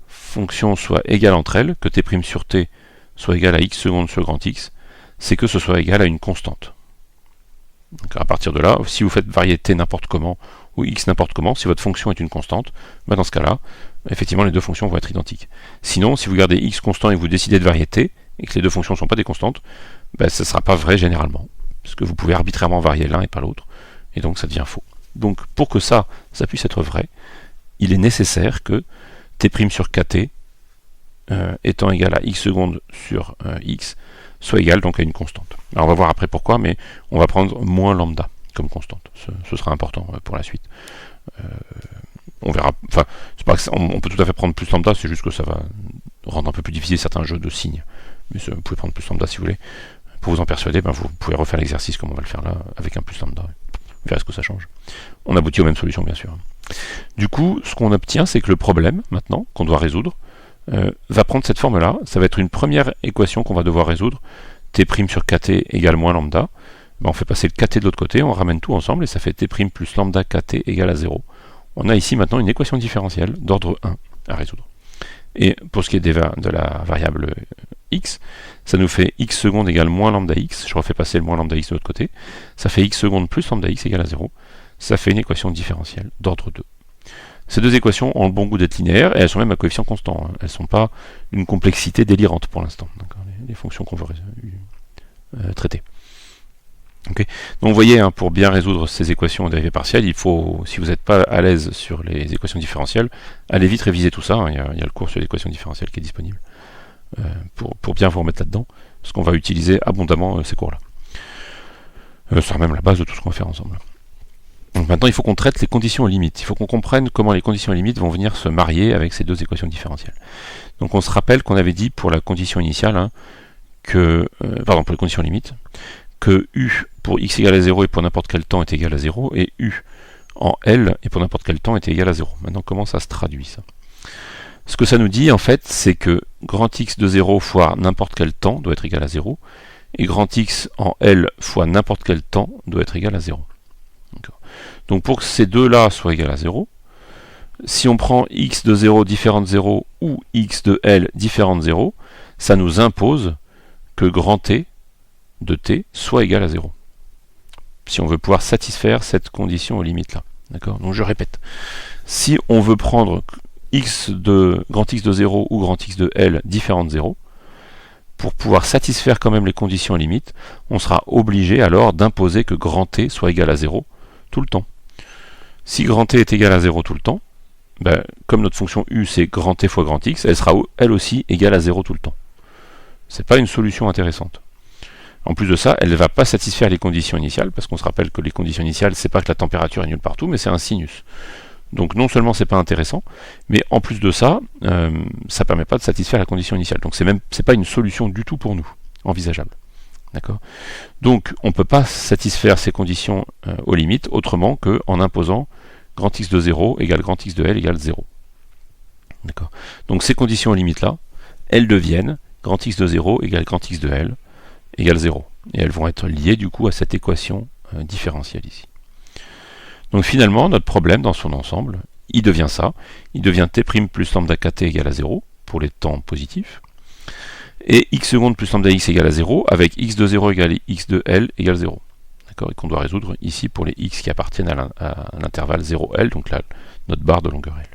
fonctions soient égales entre elles, que t' sur t soit égal à x seconde sur grand x, c'est que ce soit égal à une constante. Donc à partir de là, si vous faites varier t n'importe comment, ou x n'importe comment, si votre fonction est une constante, dans ce cas-là, effectivement les deux fonctions vont être identiques. Sinon, si vous gardez x constant et que vous décidez de varier t, et que les deux fonctions ne sont pas des constantes, ça ne sera pas vrai généralement, parce que vous pouvez arbitrairement varier l'un et pas l'autre, et donc ça devient faux. Donc pour que ça puisse être vrai, il est nécessaire que t' sur kt étant égal à x seconde sur x soit égal donc à une constante. Alors on va voir après pourquoi, mais on va prendre moins lambda comme constante. Ce sera important pour la suite. On verra. Enfin, on peut tout à fait prendre plus lambda, c'est juste que ça va rendre un peu plus difficile certains jeux de signes. Mais vous pouvez prendre plus lambda si vous voulez. Pour vous en persuader, vous pouvez refaire l'exercice comme on va le faire là, avec un plus lambda. Vous verrez ce que ça change. On aboutit aux mêmes solutions, bien sûr. Du coup, ce qu'on obtient, c'est que le problème, maintenant, qu'on doit résoudre, va prendre cette forme-là. Ça va être une première équation qu'on va devoir résoudre. T' sur kt égale moins lambda. On fait passer le kt de l'autre côté, on ramène tout ensemble, et ça fait t' plus lambda kt égale à 0. On a ici maintenant une équation différentielle d'ordre 1 à résoudre. Et pour ce qui est de la variable x, ça nous fait x seconde égale moins lambda x. Je refais passer le moins lambda x de l'autre côté. Ça fait x seconde plus lambda x égale à 0. Ça fait une équation différentielle d'ordre 2. Ces deux équations ont le bon goût d'être linéaires, et elles sont même à coefficient constant. Elles ne sont pas une complexité délirante pour l'instant. Les fonctions qu'on veut traiter. Okay. Donc vous voyez, pour bien résoudre ces équations en dérivée partielle, il faut, si vous n'êtes pas à l'aise sur les équations différentielles, allez vite réviser tout ça. Il y a le cours sur l'équation différentielle qui est disponible pour bien vous remettre là-dedans, parce qu'on va utiliser abondamment ces cours-là. Ce sera même la base de tout ce qu'on va faire ensemble. Donc maintenant, il faut qu'on traite les conditions limites. Il faut qu'on comprenne comment les conditions limites vont venir se marier avec ces deux équations différentielles. Donc on se rappelle qu'on avait dit pour la condition initiale, pour les conditions limites, que u pour x égale à 0 et pour n'importe quel temps est égal à 0, et u en L et pour n'importe quel temps est égal à 0. Maintenant, comment ça se traduit, ça? Ce que ça nous dit, en fait, c'est que grand x de 0 fois n'importe quel temps doit être égal à 0, et grand x en L fois n'importe quel temps doit être égal à 0. Donc pour que ces deux-là soient égales à 0, si on prend x de 0 différent de 0 ou x de L différent de 0, ça nous impose que grand t de t soit égal à 0. Si on veut pouvoir satisfaire cette condition aux limites là. D'accord ? Donc je répète. Si on veut prendre grand x de 0 ou grand x de L différent de 0, pour pouvoir satisfaire quand même les conditions limites, on sera obligé alors d'imposer que grand t soit égal à 0 tout le temps. Si grand t est égal à 0 tout le temps, comme notre fonction u c'est grand t fois grand x, elle sera elle aussi égale à 0 tout le temps. C'est pas une solution intéressante. En plus de ça, elle ne va pas satisfaire les conditions initiales, parce qu'on se rappelle que les conditions initiales, c'est pas que la température est nulle partout, mais c'est un sinus. Donc non seulement c'est pas intéressant, mais en plus de ça, ça permet pas de satisfaire la condition initiale. Donc c'est pas une solution du tout pour nous, envisageable. D'accord ? Donc on ne peut pas satisfaire ces conditions aux limites autrement qu'en imposant grand x de 0 égale grand x de L égale 0. D'accord ? Donc ces conditions aux limites là, elles deviennent grand x de 0 égale grand x de L égale 0. Et elles vont être liées du coup à cette équation différentielle ici. Donc finalement, notre problème dans son ensemble, il devient ça. Il devient t' plus lambda kt égale à 0 pour les temps positifs. Et x seconde plus lambda x égale à 0 avec x de 0 égale x de L égale 0. d'accord, et qu'on doit résoudre ici pour les x qui appartiennent à l'intervalle 0L, donc là, notre barre de longueur L.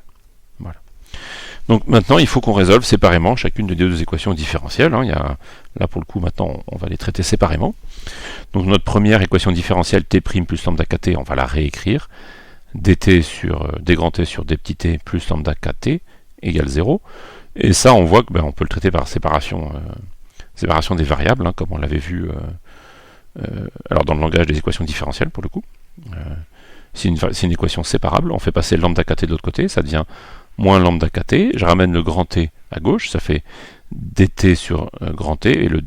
Voilà. Donc maintenant, il faut qu'on résolve séparément chacune des deux équations différentielles. Là, pour le coup, maintenant, on va les traiter séparément. Donc notre première équation différentielle, t' plus lambda kt, on va la réécrire. dt sur d grand t sur d petit t plus lambda kt égale 0. Et ça, on voit que on peut le traiter par séparation des variables, comme on l'avait vu alors dans le langage des équations différentielles, pour le coup. C'est une équation séparable. On fait passer lambda kt de l'autre côté, ça devient moins lambda kt, je ramène le grand t à gauche, ça fait dt sur grand t, et le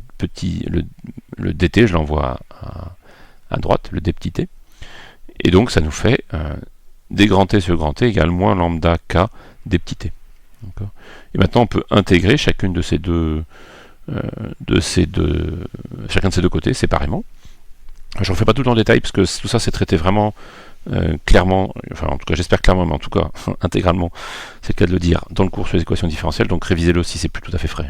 dt, je l'envoie à droite, le d petit t. Et donc ça nous fait d grand t sur grand t égale moins lambda k d petit t. Et maintenant on peut intégrer chacun de ces deux côtés séparément. Je ne refais pas tout en détail, parce que tout ça c'est traité vraiment clairement, enfin en tout cas j'espère clairement, mais en tout cas intégralement, c'est le cas de le dire, dans le cours sur les équations différentielles, donc révisez-le si c'est plus tout à fait frais.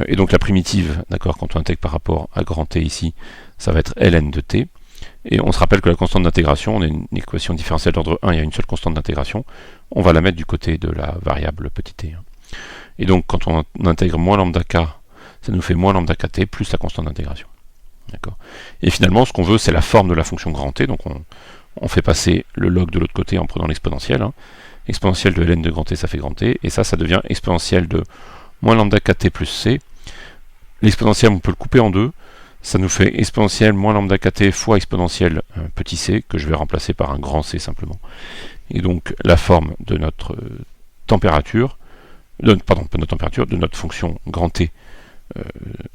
Et donc la primitive, d'accord, quand on intègre par rapport à grand t ici, ça va être ln de t, et on se rappelle que la constante d'intégration, on a une équation différentielle d'ordre 1, il y a une seule constante d'intégration, on va la mettre du côté de la variable petit t. Et donc quand on intègre moins lambda k, ça nous fait moins lambda kt plus la constante d'intégration. Et finalement, ce qu'on veut, c'est la forme de la fonction grand t, donc on fait passer le log de l'autre côté en prenant l'exponentielle. Exponentielle de ln de grand t, ça fait grand t, et ça devient exponentielle de moins lambda kt plus c. L'exponentielle, on peut le couper en deux, ça nous fait exponentielle moins lambda kt fois exponentielle petit c, que je vais remplacer par un grand c simplement. Et donc la forme de notre température, de notre fonction grand t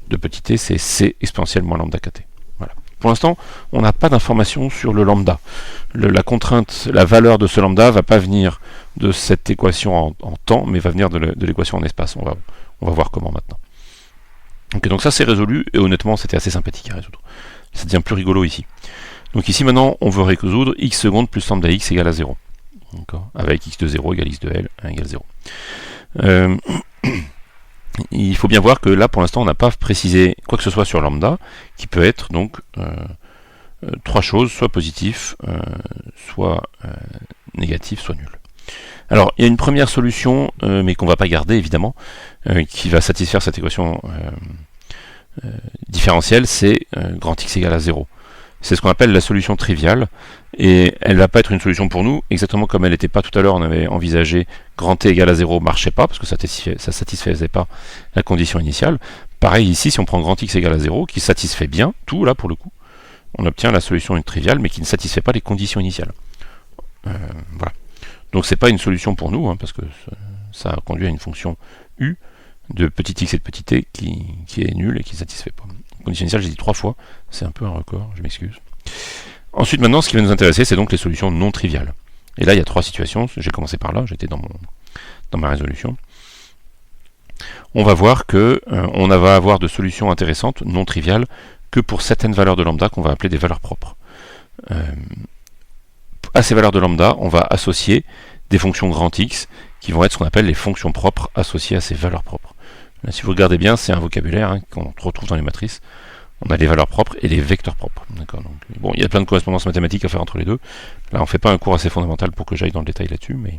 de petit t, c'est c exponentielle moins lambda kt. Voilà. Pour l'instant, on n'a pas d'informations sur le lambda. La contrainte, la valeur de ce lambda va pas venir de cette équation en temps, mais va venir de l'équation en espace. On va voir comment maintenant. Okay, donc ça c'est résolu, et honnêtement c'était assez sympathique à résoudre. Ça devient plus rigolo ici. Donc ici maintenant, on veut résoudre x secondes plus lambda x égale à 0. Avec x de 0 égale x de L, 1 égale 0. Il faut bien voir que là, pour l'instant, on n'a pas précisé quoi que ce soit sur lambda, qui peut être donc trois choses, soit positif, soit négatif, soit nul. Alors, il y a une première solution, mais qu'on ne va pas garder, évidemment, qui va satisfaire cette équation différentielle, c'est grand x égale à 0. C'est ce qu'on appelle la solution triviale, et elle ne va pas être une solution pour nous, exactement comme elle n'était pas tout à l'heure, on avait envisagé grand t égale à 0 marchait pas, parce que ça ne satisfaisait pas la condition initiale. Pareil ici, si on prend grand x égale à 0, qui satisfait bien tout, là pour le coup, on obtient la solution triviale, mais qui ne satisfait pas les conditions initiales. Voilà. Donc c'est pas une solution pour nous, parce que ça conduit à une fonction u de petit x et de petit t qui est nulle et qui ne satisfait pas. Condition initiale, j'ai dit 3 fois, c'est un peu un record, je m'excuse. Ensuite, maintenant, ce qui va nous intéresser, c'est donc les solutions non triviales. Et là, il y a 3 situations, j'ai commencé par là, j'étais dans ma résolution. On va voir que on va avoir de solutions intéressantes, non triviales, que pour certaines valeurs de lambda qu'on va appeler des valeurs propres. À ces valeurs de lambda, on va associer des fonctions grand X qui vont être ce qu'on appelle les fonctions propres associées à ces valeurs propres. Là, si vous regardez bien, c'est un vocabulaire qu'on retrouve dans les matrices. On a les valeurs propres et les vecteurs propres. Bon, il y a plein de correspondances mathématiques à faire entre les deux. Là, on ne fait pas un cours assez fondamental pour que j'aille dans le détail là-dessus, mais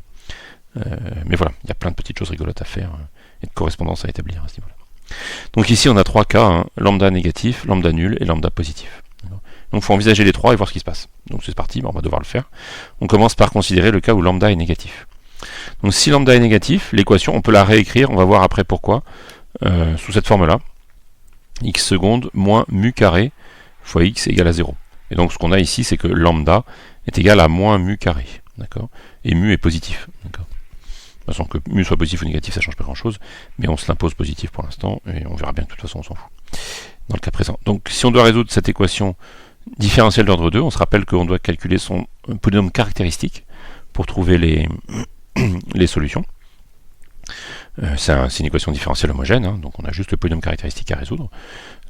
voilà, il y a plein de petites choses rigolotes à faire et de correspondances à établir à ce niveau-là. Donc ici, on a 3 cas, lambda négatif, lambda nul et lambda positif. Donc il faut envisager les 3 et voir ce qui se passe. Donc c'est parti, on va devoir le faire. On commence par considérer le cas où lambda est négatif. Donc si lambda est négatif, l'équation, on peut la réécrire, on va voir après pourquoi, sous cette forme-là. X secondes moins mu carré fois x égale à 0. Et donc ce qu'on a ici, c'est que lambda est égal à moins mu carré. D'accord. Et mu est positif. D'accord. De toute façon, que mu soit positif ou négatif, ça ne change pas grand-chose, mais on se l'impose positif pour l'instant, et on verra bien que de toute façon, on s'en fout. Dans le cas présent. Donc si on doit résoudre cette équation différentielle d'ordre 2, on se rappelle qu'on doit calculer son polynôme caractéristique pour trouver les solutions. C'est une équation différentielle homogène, donc on a juste le polynôme caractéristique à résoudre.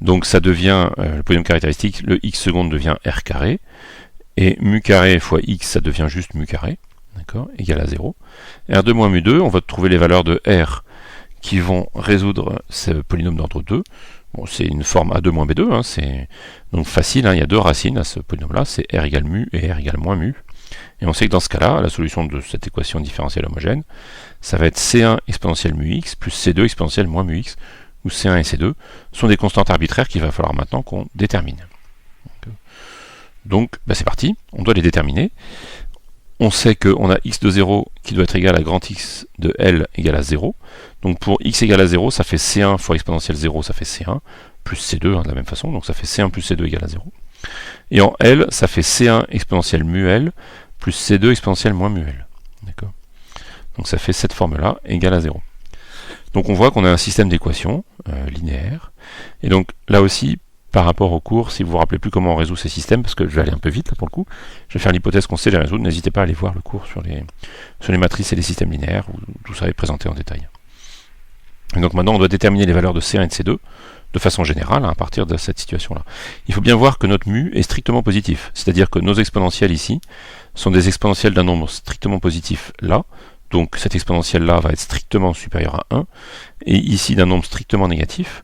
Donc ça devient, le polynôme caractéristique, le x seconde devient r carré, et mu carré fois x, ça devient juste mu carré, d'accord, égal à 0. R2 moins mu2, on va trouver les valeurs de r qui vont résoudre ce polynôme d'ordre 2. Bon, c'est une forme A2 moins B2, hein, c'est donc facile, hein, il y a deux racines à ce polynôme-là, c'est R égale mu et R égale moins mu. Et on sait que dans ce cas-là, la solution de cette équation différentielle homogène, ça va être C1 exponentielle mu x plus C2 exponentielle moins mu x, où C1 et C2 sont des constantes arbitraires qu'il va falloir maintenant qu'on détermine. Donc c'est parti, on doit les déterminer. On sait qu'on a x de 0 qui doit être égal à grand X de L égale à 0. Donc pour x égale à 0, ça fait C1 fois exponentielle 0, ça fait C1, plus C2 hein, de la même façon, donc ça fait C1 plus C2 égale à 0. Et en L, ça fait C1 exponentielle mu L plus C2 exponentielle moins mu L. D'accord. Donc ça fait cette forme-là égale à 0. Donc on voit qu'on a un système d'équations linéaires. Et donc là aussi, par rapport au cours, si vous vous rappelez plus comment on résout ces systèmes, parce que je vais aller un peu vite là pour le coup, je vais faire l'hypothèse qu'on sait les résoudre, n'hésitez pas à aller voir le cours sur les matrices et les systèmes linéaires, où tout ça est présenté en détail. Et donc maintenant on doit déterminer les valeurs de C1 et de C2, de façon générale, à partir de cette situation-là. Il faut bien voir que notre mu est strictement positif, c'est-à-dire que nos exponentielles ici sont des exponentielles d'un nombre strictement positif là, donc cette exponentielle-là va être strictement supérieure à 1, et ici d'un nombre strictement négatif,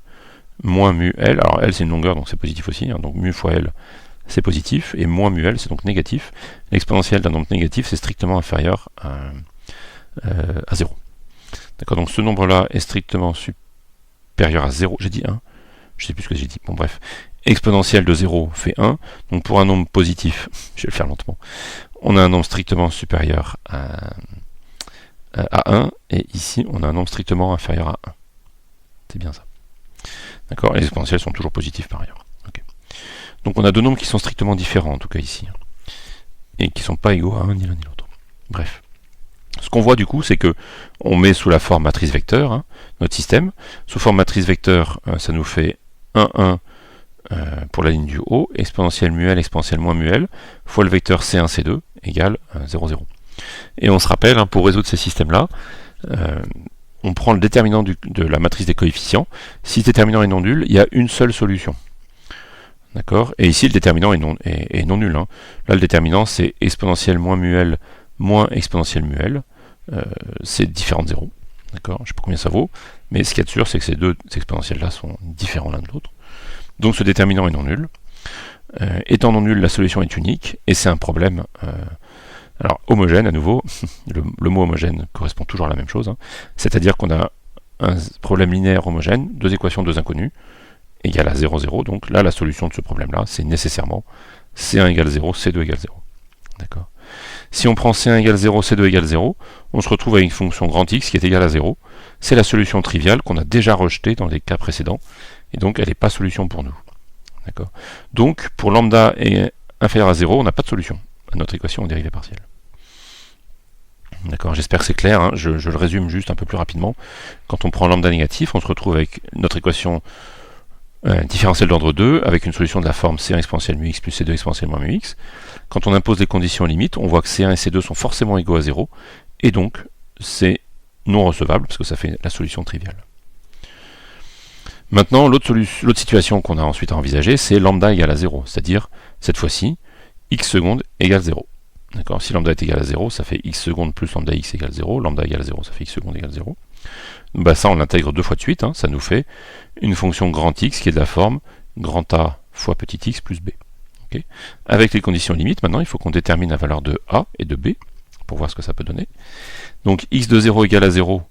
moins mu L, alors L c'est une longueur donc c'est positif aussi, hein, donc mu fois L c'est positif, et moins mu L c'est donc négatif. L'exponentielle d'un nombre négatif c'est strictement inférieur à 0. D'accord, donc ce nombre-là est strictement supérieur à 0, j'ai dit 1, je sais plus ce que j'ai dit, bon bref. Exponentielle de 0 fait 1, donc pour un nombre positif, je vais le faire lentement, on a un nombre strictement supérieur à 1, et ici on a un nombre strictement inférieur à 1. C'est bien ça. D'accord, les exponentielles sont toujours positives par ailleurs. Okay. Donc on a deux nombres qui sont strictement différents, en tout cas ici, hein, et qui ne sont pas égaux à un ni l'un ni l'autre. Bref. Ce qu'on voit du coup, c'est que on met sous la forme matrice vecteur hein, notre système. Sous forme matrice vecteur, ça nous fait 1, 1 pour la ligne du haut, exponentielle mu L, exponentielle moins mu L, fois le vecteur C1, C2 égale 0, 0. Et on se rappelle, hein, pour résoudre ces systèmes-là, on prend le déterminant de la matrice des coefficients. Si ce déterminant est non nul, il y a une seule solution. D'accord. Et ici, le déterminant est non nul. Hein. Là, le déterminant, c'est exponentielle moins mu L moins exponentielle mu L. C'est différent de 0. D'accord. Je ne sais pas combien ça vaut, mais ce qu'il y a de sûr, c'est que ces deux exponentielles-là sont différents l'un de l'autre. Donc ce déterminant est non nul. Étant non nul, la solution est unique, et c'est un problème... alors, homogène, à nouveau, le mot homogène correspond toujours à la même chose, hein. C'est-à-dire qu'on a un problème linéaire homogène, deux équations, deux inconnues, égale à 0, 0, donc là, la solution de ce problème-là, c'est nécessairement C1 égale 0, C2 égale 0. D'accord. Si on prend C1 égale 0, C2 égale 0, on se retrouve avec une fonction grand X qui est égale à 0. C'est la solution triviale qu'on a déjà rejetée dans les cas précédents, et donc elle n'est pas solution pour nous. D'accord. Donc, pour lambda est inférieur à 0, on n'a pas de solution à notre équation en dérivée partielle. D'accord, j'espère que c'est clair, hein. Je le résume juste un peu plus rapidement. Quand on prend lambda négatif, on se retrouve avec notre équation différentielle d'ordre 2, avec une solution de la forme C1 exponentielle mu x plus C2 exponentielle moins mu x. Quand on impose les conditions limites, on voit que C1 et C2 sont forcément égaux à 0, et donc c'est non recevable, parce que ça fait la solution triviale. Maintenant, l'autre situation qu'on a ensuite à envisager, c'est lambda égale à 0, c'est-à-dire, cette fois-ci, x secondes égale 0. D'accord. Si lambda est égal à 0, ça fait x secondes plus lambda x égale 0. Lambda égale 0, ça fait x secondes égale 0. Bah ça, on l'intègre deux fois de suite. Hein, ça nous fait une fonction grand X qui est de la forme grand A fois petit x plus b. Okay. Avec les conditions limites, maintenant, il faut qu'on détermine la valeur de A et de b pour voir ce que ça peut donner. Donc x de 0 égale à 0,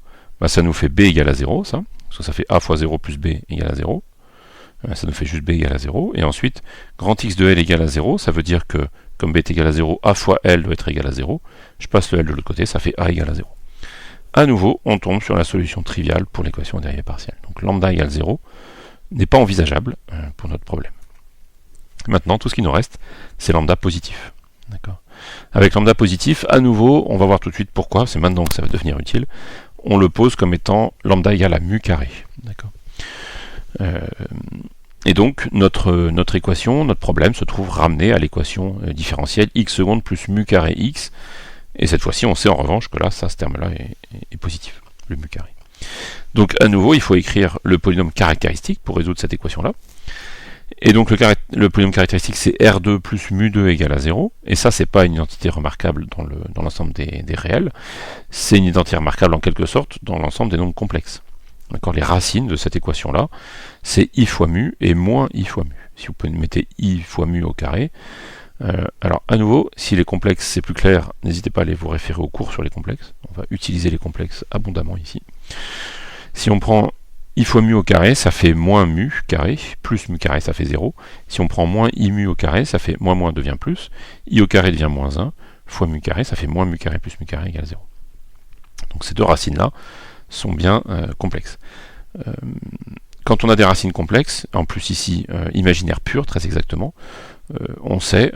bah, ça nous fait b égale à 0, ça. Parce que ça fait A fois 0 plus b égale à 0. Ça nous fait juste b égale à 0. Et ensuite, grand X de L égale à 0, ça veut dire que comme b est égal à 0, A fois L doit être égal à 0. Je passe le L de l'autre côté, ça fait A égale à 0. À nouveau, on tombe sur la solution triviale pour l'équation en dérivée partielle. Donc lambda égale 0 n'est pas envisageable pour notre problème. Maintenant, tout ce qui nous reste, c'est lambda positif. D'accord. Avec lambda positif, à nouveau, on va voir tout de suite pourquoi, c'est maintenant que ça va devenir utile. On le pose comme étant lambda égale à mu carré. D'accord. Et donc, notre équation, notre problème se trouve ramené à l'équation différentielle x secondes plus mu carré x. Et cette fois-ci, on sait en revanche que là, ça, ce terme-là est positif, le mu carré. Donc, à nouveau, il faut écrire le polynôme caractéristique pour résoudre cette équation-là. Et donc, le polynôme caractéristique, c'est R2 plus mu2 égale à 0. Et ça, c'est pas une identité remarquable dans l'ensemble des réels. C'est une identité remarquable, en quelque sorte, dans l'ensemble des nombres complexes. D'accord, les racines de cette équation-là, c'est i fois mu et moins i fois mu. Si vous mettez i fois mu au carré, alors à nouveau, si les complexes c'est plus clair, n'hésitez pas à aller vous référer au cours sur les complexes. On va utiliser les complexes abondamment ici. Si on prend i fois mu au carré, ça fait moins mu carré, plus mu carré, ça fait 0. Si on prend moins i mu au carré, ça fait moins devient plus, i au carré devient moins 1, fois mu carré, ça fait moins mu carré plus mu carré égale 0. Donc ces deux racines-là sont bien complexes. Quand on a des racines complexes, en plus ici imaginaire pure, très exactement, on sait,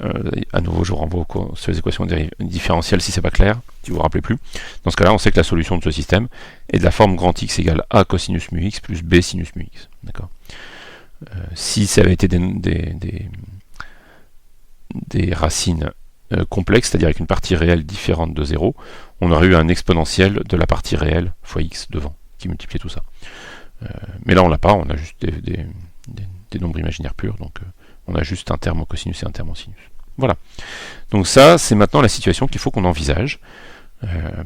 à nouveau je vous renvoie sur les équations différentielles si c'est pas clair, si vous vous rappelez plus, dans ce cas-là on sait que la solution de ce système est de la forme grand X égale A cosinus mu X plus B sinus mu X. D'accord. Si ça avait été des racines complexes, c'est-à-dire avec une partie réelle différente de 0, on aurait eu un exponentiel de la partie réelle fois x devant, qui multipliait tout ça. Mais là on l'a pas, on a juste des nombres imaginaires purs, donc on a juste un terme au cosinus et un terme au sinus. Voilà. Donc ça, c'est maintenant la situation qu'il faut qu'on envisage,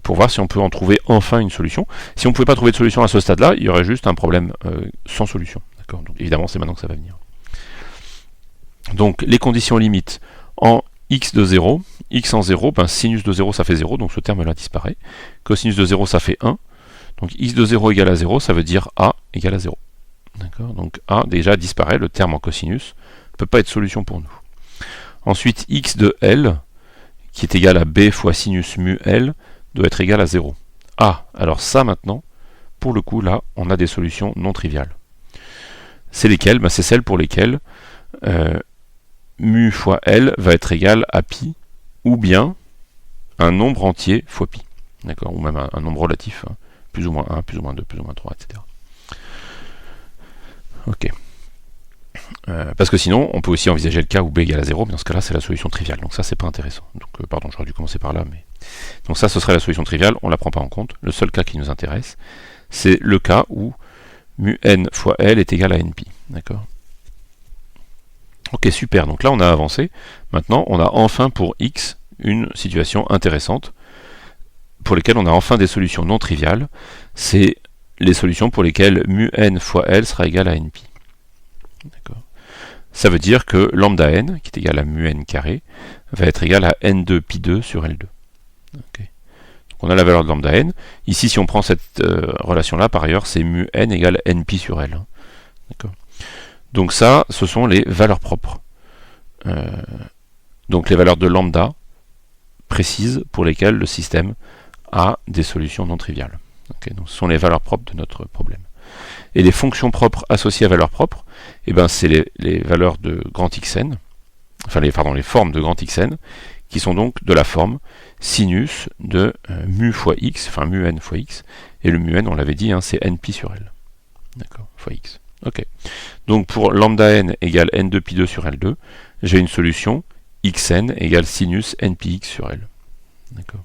pour voir si on peut en trouver enfin une solution. Si on ne pouvait pas trouver de solution à ce stade-là, il y aurait juste un problème sans solution. D'accord. Donc évidemment, c'est maintenant que ça va venir. Donc les conditions limites en x de 0, x en 0, ben sinus de 0 ça fait 0, donc ce terme-là disparaît. Cosinus de 0 ça fait 1, donc x de 0 égale à 0, ça veut dire a égale à 0. D'accord. Donc a déjà disparaît, le terme en cosinus ne peut pas être solution pour nous. Ensuite x de L, qui est égal à b fois sinus mu L, doit être égal à 0. Ah, alors ça maintenant, pour le coup là, on a des solutions non triviales. C'est lesquelles? Ben, c'est celles pour lesquelles mu fois L va être égal à pi, ou bien un nombre entier fois pi. D'accord, ou même un nombre relatif, hein, plus ou moins 1, plus ou moins 2, plus ou moins 3, etc. Ok. Parce que sinon, on peut aussi envisager le cas où b égale à 0, mais dans ce cas-là, c'est la solution triviale. Donc ça, c'est pas intéressant. Donc, pardon, j'aurais dû commencer par là, mais... Donc ça, ce serait la solution triviale, on la prend pas en compte. Le seul cas qui nous intéresse, c'est le cas où mu n fois L est égal à npi. D'accord. Ok, super. Donc là, on a avancé. Maintenant, on a enfin pour x une situation intéressante, pour lesquelles on a enfin des solutions non triviales. C'est les solutions pour lesquelles mu n fois L sera égal à npi. D'accord. Ça veut dire que lambda n, qui est égal à mu n carré, va être égal à n2 pi2 sur L2. Okay. Donc on a la valeur de lambda n. Ici, si on prend cette relation-là, par ailleurs, c'est mu n égale npi sur L. D'accord. Donc ça, ce sont les valeurs propres. Donc les valeurs de lambda précises pour lesquelles le système a des solutions non triviales. Okay. Donc ce sont les valeurs propres de notre problème. Et les fonctions propres associées à valeurs propres, eh ben, c'est les valeurs de grand Xn, enfin les formes de grand Xn, qui sont donc de la forme sinus de mu fois x, enfin mu n fois x, et le mu n, on l'avait dit, hein, c'est npi sur L. D'accord, fois x. Ok. Donc pour lambda n égale n2 pi2 sur L2, j'ai une solution xn égale sinus npx sur L. D'accord.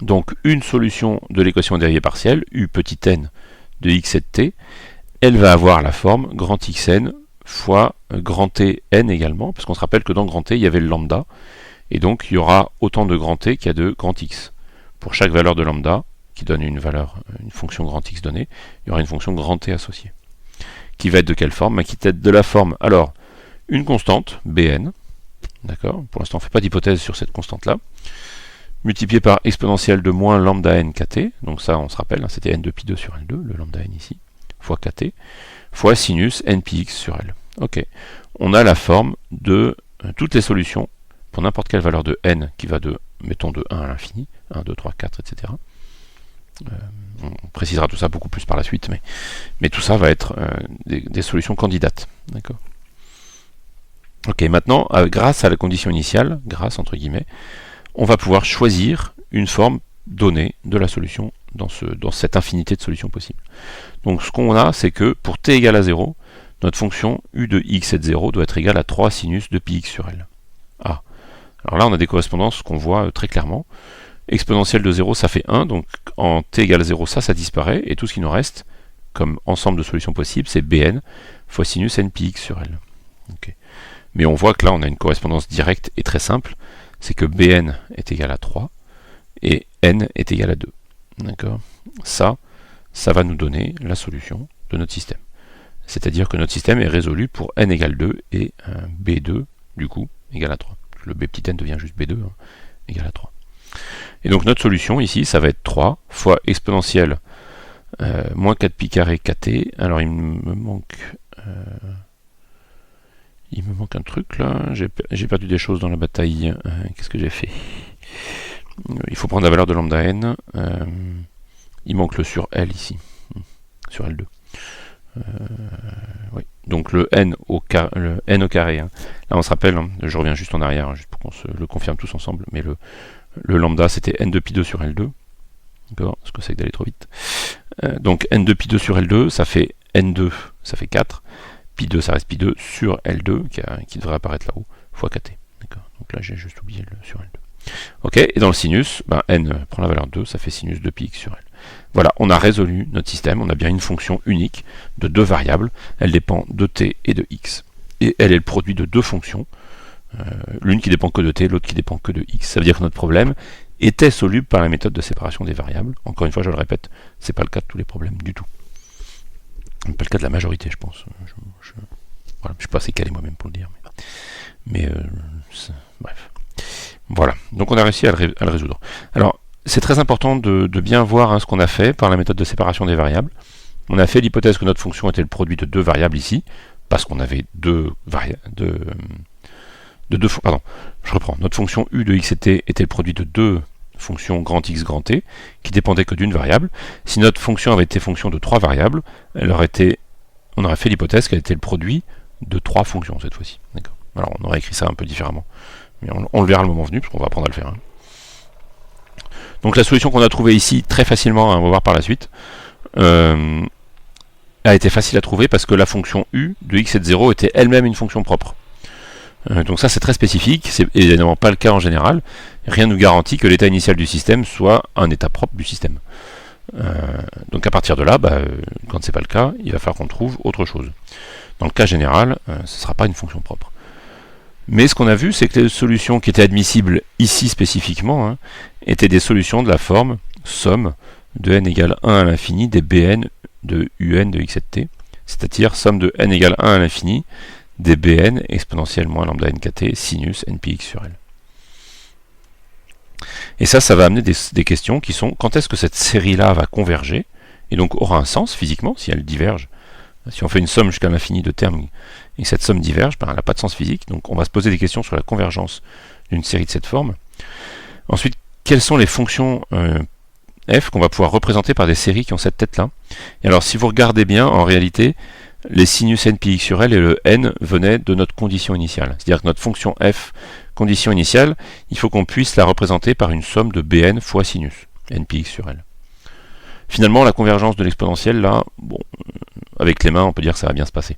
Donc une solution de l'équation dérivée partielle, u petit n de x et de t, elle va avoir la forme grand xn fois grand t n également, parce qu'on se rappelle que dans grand t, il y avait le lambda, et donc il y aura autant de grand t qu'il y a de grand x. Pour chaque valeur de lambda, qui donne une fonction grand x donnée, il y aura une fonction grand t associée. Qui va être de quelle forme? Qui va être de la forme, alors, une constante, bn, d'accord, pour l'instant on ne fait pas d'hypothèse sur cette constante-là, multiplié par exponentielle de moins lambda n kt, donc ça on se rappelle, hein, c'était n de pi2 sur L2, le lambda n ici, fois kt, fois sinus npx sur L. Ok, on a la forme de toutes les solutions pour n'importe quelle valeur de n qui va de, mettons, de 1 à l'infini, 1, 2, 3, 4, etc. On précisera tout ça beaucoup plus par la suite, mais tout ça va être des solutions candidates. D'accord. Ok, maintenant, grâce à la condition initiale, grâce entre guillemets, on va pouvoir choisir une forme donnée de la solution dans cette infinité de solutions possibles. Donc ce qu'on a, c'est que pour t égale à 0, notre fonction u de x et de 0 doit être égale à 3 sinus de pi x sur L. Ah. Alors là, on a des correspondances qu'on voit très clairement. Exponentielle de 0, ça fait 1, donc en t égale 0, ça disparaît, et tout ce qui nous reste, comme ensemble de solutions possibles, c'est bn fois sinus npx sur L. Okay. Mais on voit que là, on a une correspondance directe et très simple, c'est que bn est égal à 3, et n est égal à 2. D'accord. Ça, ça va nous donner la solution de notre système. C'est-à-dire que notre système est résolu pour n égale 2 et B2, du coup, égale à 3. Le B petit n devient juste B2, égale à 3. Et donc notre solution ici, ça va être 3 fois exponentielle moins 4pi carré kt. Alors il me manque un truc là, j'ai perdu des choses dans la bataille. Qu'est-ce que j'ai fait? Il faut prendre la valeur de lambda n. Il manque le sur L ici, sur L2. Oui. Donc le n au carré. Hein. Là on se rappelle, hein, je reviens juste en arrière, hein, juste pour qu'on se le confirme tous ensemble, mais le lambda c'était n de pi2 sur L2. D'accord, parce que c'est d'aller trop vite. Donc n de pi2 sur L2, ça fait n2, ça fait 4. Pi2, ça reste pi2 sur L2, qui devrait apparaître là-haut, fois kt. D'accord. Donc là j'ai juste oublié le sur L2. Ok, et dans le sinus, ben, n prend la valeur 2, ça fait sinus de pi x sur L. Voilà, on a résolu notre système, on a bien une fonction unique de deux variables, elle dépend de t et de x. Et elle est le produit de deux fonctions, l'une qui dépend que de t, l'autre qui dépend que de x. Ça veut dire que notre problème était soluble par la méthode de séparation des variables. Encore une fois, je le répète, c'est pas le cas de tous les problèmes du tout. Pas le cas de la majorité, je pense. Voilà, je suis pas assez calé moi-même pour le dire. Mais bref. Voilà, donc on a réussi à le résoudre. Alors, c'est très important de bien voir ce qu'on a fait par la méthode de séparation des variables. On a fait l'hypothèse que notre fonction était le produit de deux variables ici, parce qu'on avait pardon, je reprends. Notre fonction u de x et t était le produit de deux fonctions grand X, grand T, qui dépendaient que d'une variable. Si notre fonction avait été fonction de trois variables, on aurait fait l'hypothèse qu'elle était le produit de trois fonctions cette fois-ci. D'accord. Alors on aurait écrit ça un peu différemment. Mais on le verra le moment venu, parce qu'on va apprendre à le faire. Hein. Donc la solution qu'on a trouvée ici, très facilement, hein, on va voir par la suite, a été facile à trouver parce que la fonction u de x et de 0 était elle-même une fonction propre. Donc ça c'est très spécifique, c'est évidemment pas le cas en général. Rien ne nous garantit que l'état initial du système soit un état propre du système. Donc à partir de là, quand c'est pas le cas, il va falloir qu'on trouve autre chose. Dans le cas général, ce ne sera pas une fonction propre. Mais ce qu'on a vu, c'est que les solutions qui étaient admissibles ici spécifiquement étaient des solutions de la forme somme de n égale 1 à l'infini des bn de un de x et de t, c'est-à-dire somme de n égale 1 à l'infini des bn exponentielle moins lambda n kt sinus n pi x sur L. Et ça va amener des questions qui sont quand est-ce que cette série-là va converger, et donc aura un sens physiquement si elle diverge. Si on fait une somme jusqu'à l'infini de termes et cette somme diverge, elle n'a pas de sens physique. Donc on va se poser des questions sur la convergence d'une série de cette forme. Ensuite, quelles sont les fonctions f qu'on va pouvoir représenter par des séries qui ont cette tête-là. Et alors si vous regardez bien, en réalité, les sinus n pi x sur L et le n venaient de notre condition initiale. C'est-à-dire que notre fonction f, condition initiale, il faut qu'on puisse la représenter par une somme de bn fois sinus, n pi x sur L. Finalement, la convergence de l'exponentielle, là, bon, avec les mains, on peut dire que ça va bien se passer.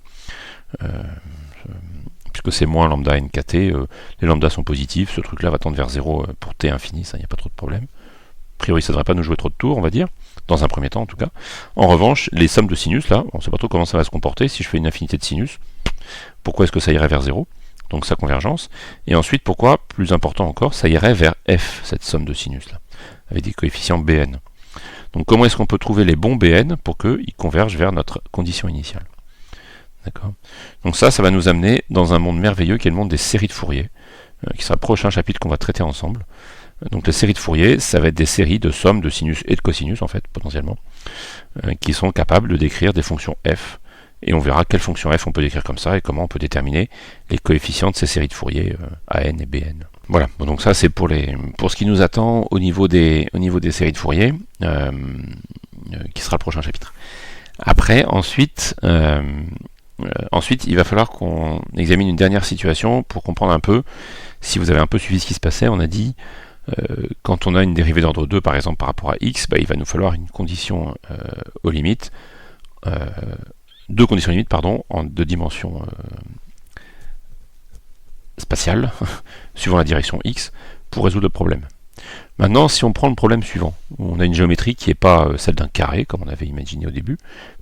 Puisque c'est moins lambda n kt, les lambdas sont positifs, ce truc-là va tendre vers 0 pour t infini, ça, il n'y a pas trop de problème. A priori, ça ne devrait pas nous jouer trop de tours, on va dire, dans un premier temps en tout cas. En revanche, les sommes de sinus, là, on ne sait pas trop comment ça va se comporter. Si je fais une infinité de sinus, pourquoi est-ce que ça irait vers 0? Donc sa convergence. Et ensuite, pourquoi, plus important encore, ça irait vers f, cette somme de sinus, là, avec des coefficients bn. Donc comment est-ce qu'on peut trouver les bons bn pour qu'ils convergent vers notre condition initiale? D'accord. Donc ça va nous amener dans un monde merveilleux qui est le monde des séries de Fourier, qui sera le prochain chapitre qu'on va traiter ensemble. Donc les séries de Fourier, ça va être des séries de sommes de sinus et de cosinus, en fait, potentiellement, qui sont capables de décrire des fonctions f. Et on verra quelles fonctions f on peut décrire comme ça et comment on peut déterminer les coefficients de ces séries de Fourier, an et bn. Voilà, bon, donc ça c'est pour ce qui nous attend au niveau des séries de Fourier, qui sera le prochain chapitre. Après, ensuite, il va falloir qu'on examine une dernière situation pour comprendre un peu, si vous avez un peu suivi ce qui se passait, on a dit, quand on a une dérivée d'ordre 2, par exemple, par rapport à x, il va nous falloir une condition aux limites, deux conditions limites, pardon, de dimension spatiale, suivant la direction x, pour résoudre le problème. Maintenant, si on prend le problème suivant, on a une géométrie qui n'est pas celle d'un carré, comme on avait imaginé au début,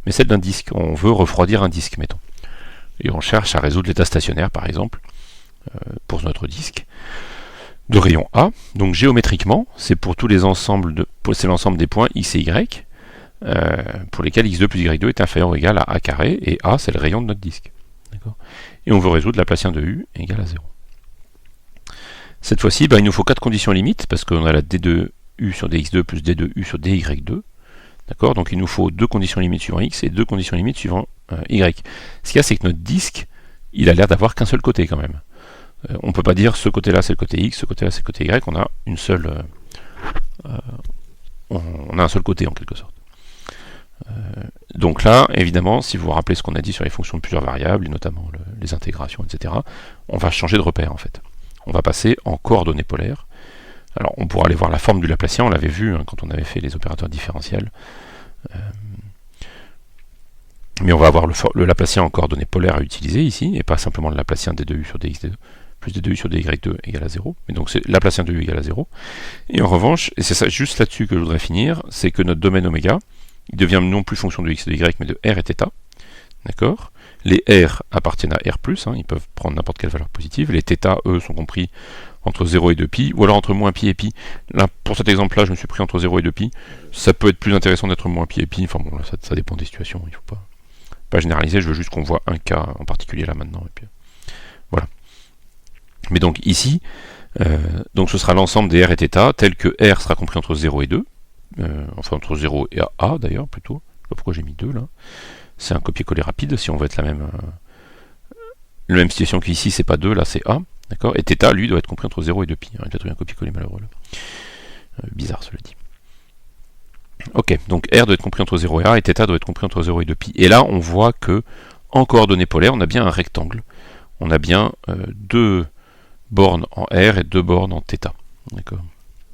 mais celle d'un disque. On veut refroidir un disque, mettons. Et on cherche à résoudre l'état stationnaire, par exemple, pour notre disque, de rayon A. Donc géométriquement, c'est pour tous les ensembles c'est l'ensemble des points x et y. pour lesquels x2 plus y2 est inférieur ou égal à a carré, et a c'est le rayon de notre disque. Et on veut résoudre Laplacien de u égale à 0. Cette fois-ci, il nous faut 4 conditions limites, parce qu'on a la d2u sur dx2 plus d2u sur dy2. D'accord? Donc il nous faut 2 conditions limites suivant x et 2 conditions limites suivant y. Ce qu'il y a, c'est que notre disque, il a l'air d'avoir qu'un seul côté quand même. On ne peut pas dire ce côté-là c'est le côté x, ce côté-là c'est le côté y, on a une seule, on a un seul côté en quelque sorte. Donc là, évidemment, si vous vous rappelez ce qu'on a dit sur les fonctions de plusieurs variables, et notamment les intégrations, etc., on va changer de repère en fait. On va passer en coordonnées polaires. Alors on pourra aller voir la forme du Laplacien, on l'avait vu quand on avait fait les opérateurs différentiels. Mais on va avoir le Laplacien en coordonnées polaires à utiliser ici, et pas simplement le Laplacien d2u sur dx2 plus d2u sur dy2 égale à 0. Mais donc c'est Laplacien de u égale à 0. Et en revanche, et c'est ça juste là-dessus que je voudrais finir, c'est que notre domaine oméga, il devient non plus fonction de x et de y, mais de r et θ. D'accord? Les r appartiennent à r+, ils peuvent prendre n'importe quelle valeur positive. Les θ, eux, sont compris entre 0 et 2π, ou alors entre moins π et π. Là, pour cet exemple-là, je me suis pris entre 0 et 2π. Ça peut être plus intéressant d'être moins π et π. Enfin bon, là, ça dépend des situations. Il ne faut pas généraliser. Je veux juste qu'on voit un cas en particulier là maintenant. Et puis, voilà. Mais donc ici, donc ce sera l'ensemble des r et θ, tel que r sera compris entre 0 et 2. Enfin entre 0 et a d'ailleurs plutôt. Je sais pas pourquoi j'ai mis 2 là. C'est un copier-coller rapide. Si on veut être la même situation qu'ici, c'est pas 2, là c'est a. D'accord? Et θ, lui, doit être compris entre 0 et 2π. J'ai trouvé un copier-coller malheureux là. Bizarre, cela dit. Ok, donc R doit être compris entre 0 et A, et θ doit être compris entre 0 et 2π. Et là, on voit que, en coordonnées polaires, on a bien un rectangle. On a bien 2 bornes en R et 2 bornes en θ. D'accord?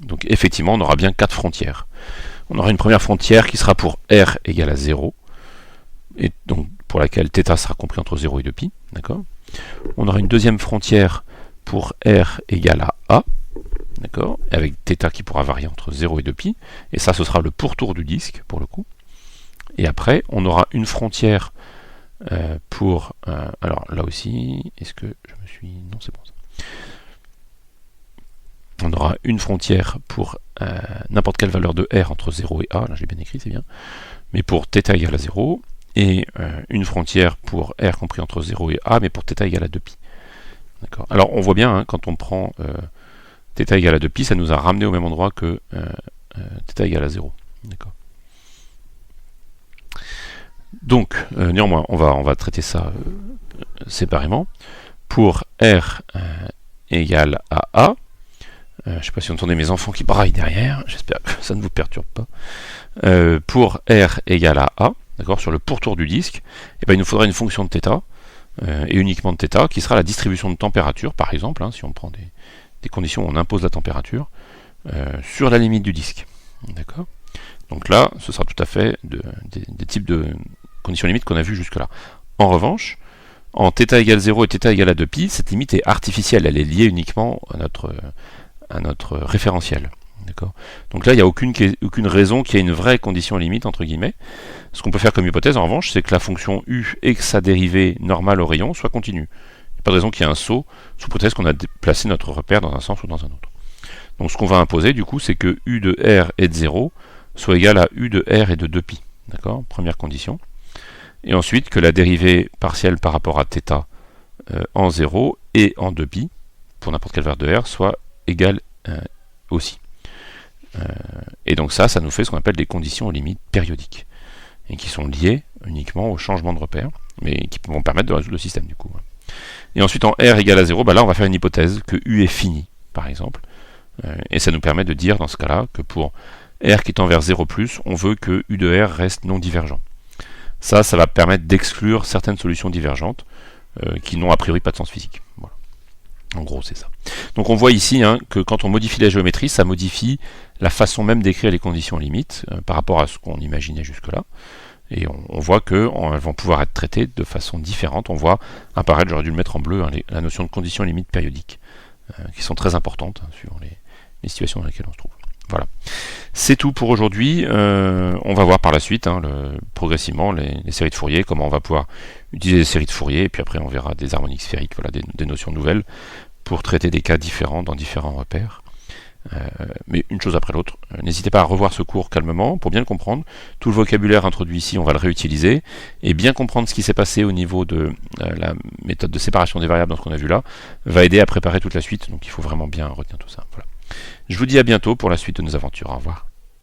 Donc effectivement, on aura bien 4 frontières. On aura une première frontière qui sera pour R égale à 0, et donc pour laquelle θ sera compris entre 0 et 2π. D'accord? On aura une deuxième frontière pour R égale à A, d'accord, avec θ qui pourra varier entre 0 et 2π, et ça ce sera le pourtour du disque pour le coup. Et après on aura une frontière pour alors là aussi, est-ce que je me suis, non c'est bon ça. On aura une frontière pour n'importe quelle valeur de R entre 0 et A, là j'ai bien écrit, c'est bien, mais pour θ égale à 0, et une frontière pour R compris entre 0 et A, mais pour θ égale à 2π. D'accord. Alors on voit bien, quand on prend θ égale à 2π, ça nous a ramené au même endroit que θ égale à 0. D'accord. Donc, néanmoins, on va traiter ça séparément. Pour R égale à A, je ne sais pas si vous entendez mes enfants qui braillent derrière, j'espère que ça ne vous perturbe pas. Pour R égale à A, d'accord, sur le pourtour du disque, et il nous faudra une fonction de θ, et uniquement de θ, qui sera la distribution de température, par exemple, si on prend des conditions où on impose la température, sur la limite du disque. D'accord. Donc là, ce sera tout à fait des types de conditions limites qu'on a vues jusque-là. En revanche, en θ égale 0 et θ égale à 2π, cette limite est artificielle, elle est liée uniquement à notre référentiel. Donc là, il n'y a aucune raison qu'il y ait une vraie condition limite, entre guillemets. Ce qu'on peut faire comme hypothèse, en revanche, c'est que la fonction u et que sa dérivée normale au rayon soit continue. Il n'y a pas de raison qu'il y ait un saut, sous prétexte qu'on a placé notre repère dans un sens ou dans un autre. Donc ce qu'on va imposer, du coup, c'est que u de r et de 0 soit égal à u de r et de 2π. D'accord? Première condition. Et ensuite, que la dérivée partielle par rapport à θ en 0 et en 2π, pour n'importe quelle valeur de r, soit égale aussi. Et donc ça nous fait ce qu'on appelle des conditions limites périodiques, et qui sont liées uniquement au changement de repère, mais qui vont permettre de résoudre le système du coup. Et ensuite en R égale à 0, là on va faire une hypothèse que U est fini, par exemple, et ça nous permet de dire dans ce cas-là que pour R qui tend vers 0+, on veut que U de R reste non divergent. Ça va permettre d'exclure certaines solutions divergentes qui n'ont a priori pas de sens physique. Voilà. En gros, c'est ça. Donc on voit ici que quand on modifie la géométrie, ça modifie la façon même d'écrire les conditions limites par rapport à ce qu'on imaginait jusque-là. Et on voit qu'elles vont pouvoir être traitées de façon différente. On voit apparaître, j'aurais dû le mettre en bleu, la notion de conditions limites périodiques, qui sont très importantes sur les situations dans lesquelles on se trouve. Voilà. C'est tout pour aujourd'hui. On va voir par la suite, progressivement, les séries de Fourier, comment on va pouvoir utiliser les séries de Fourier, et puis après on verra des harmoniques sphériques, voilà, des notions nouvelles, pour traiter des cas différents dans différents repères. mais une chose après l'autre. N'hésitez pas à revoir ce cours calmement pour bien le comprendre. Tout le vocabulaire introduit ici, on va le réutiliser, et bien comprendre ce qui s'est passé au niveau de la méthode de séparation des variables dans ce qu'on a vu là, va aider à préparer toute la suite, donc il faut vraiment bien retenir tout ça. Voilà. Je vous dis à bientôt pour la suite de nos aventures. Au revoir.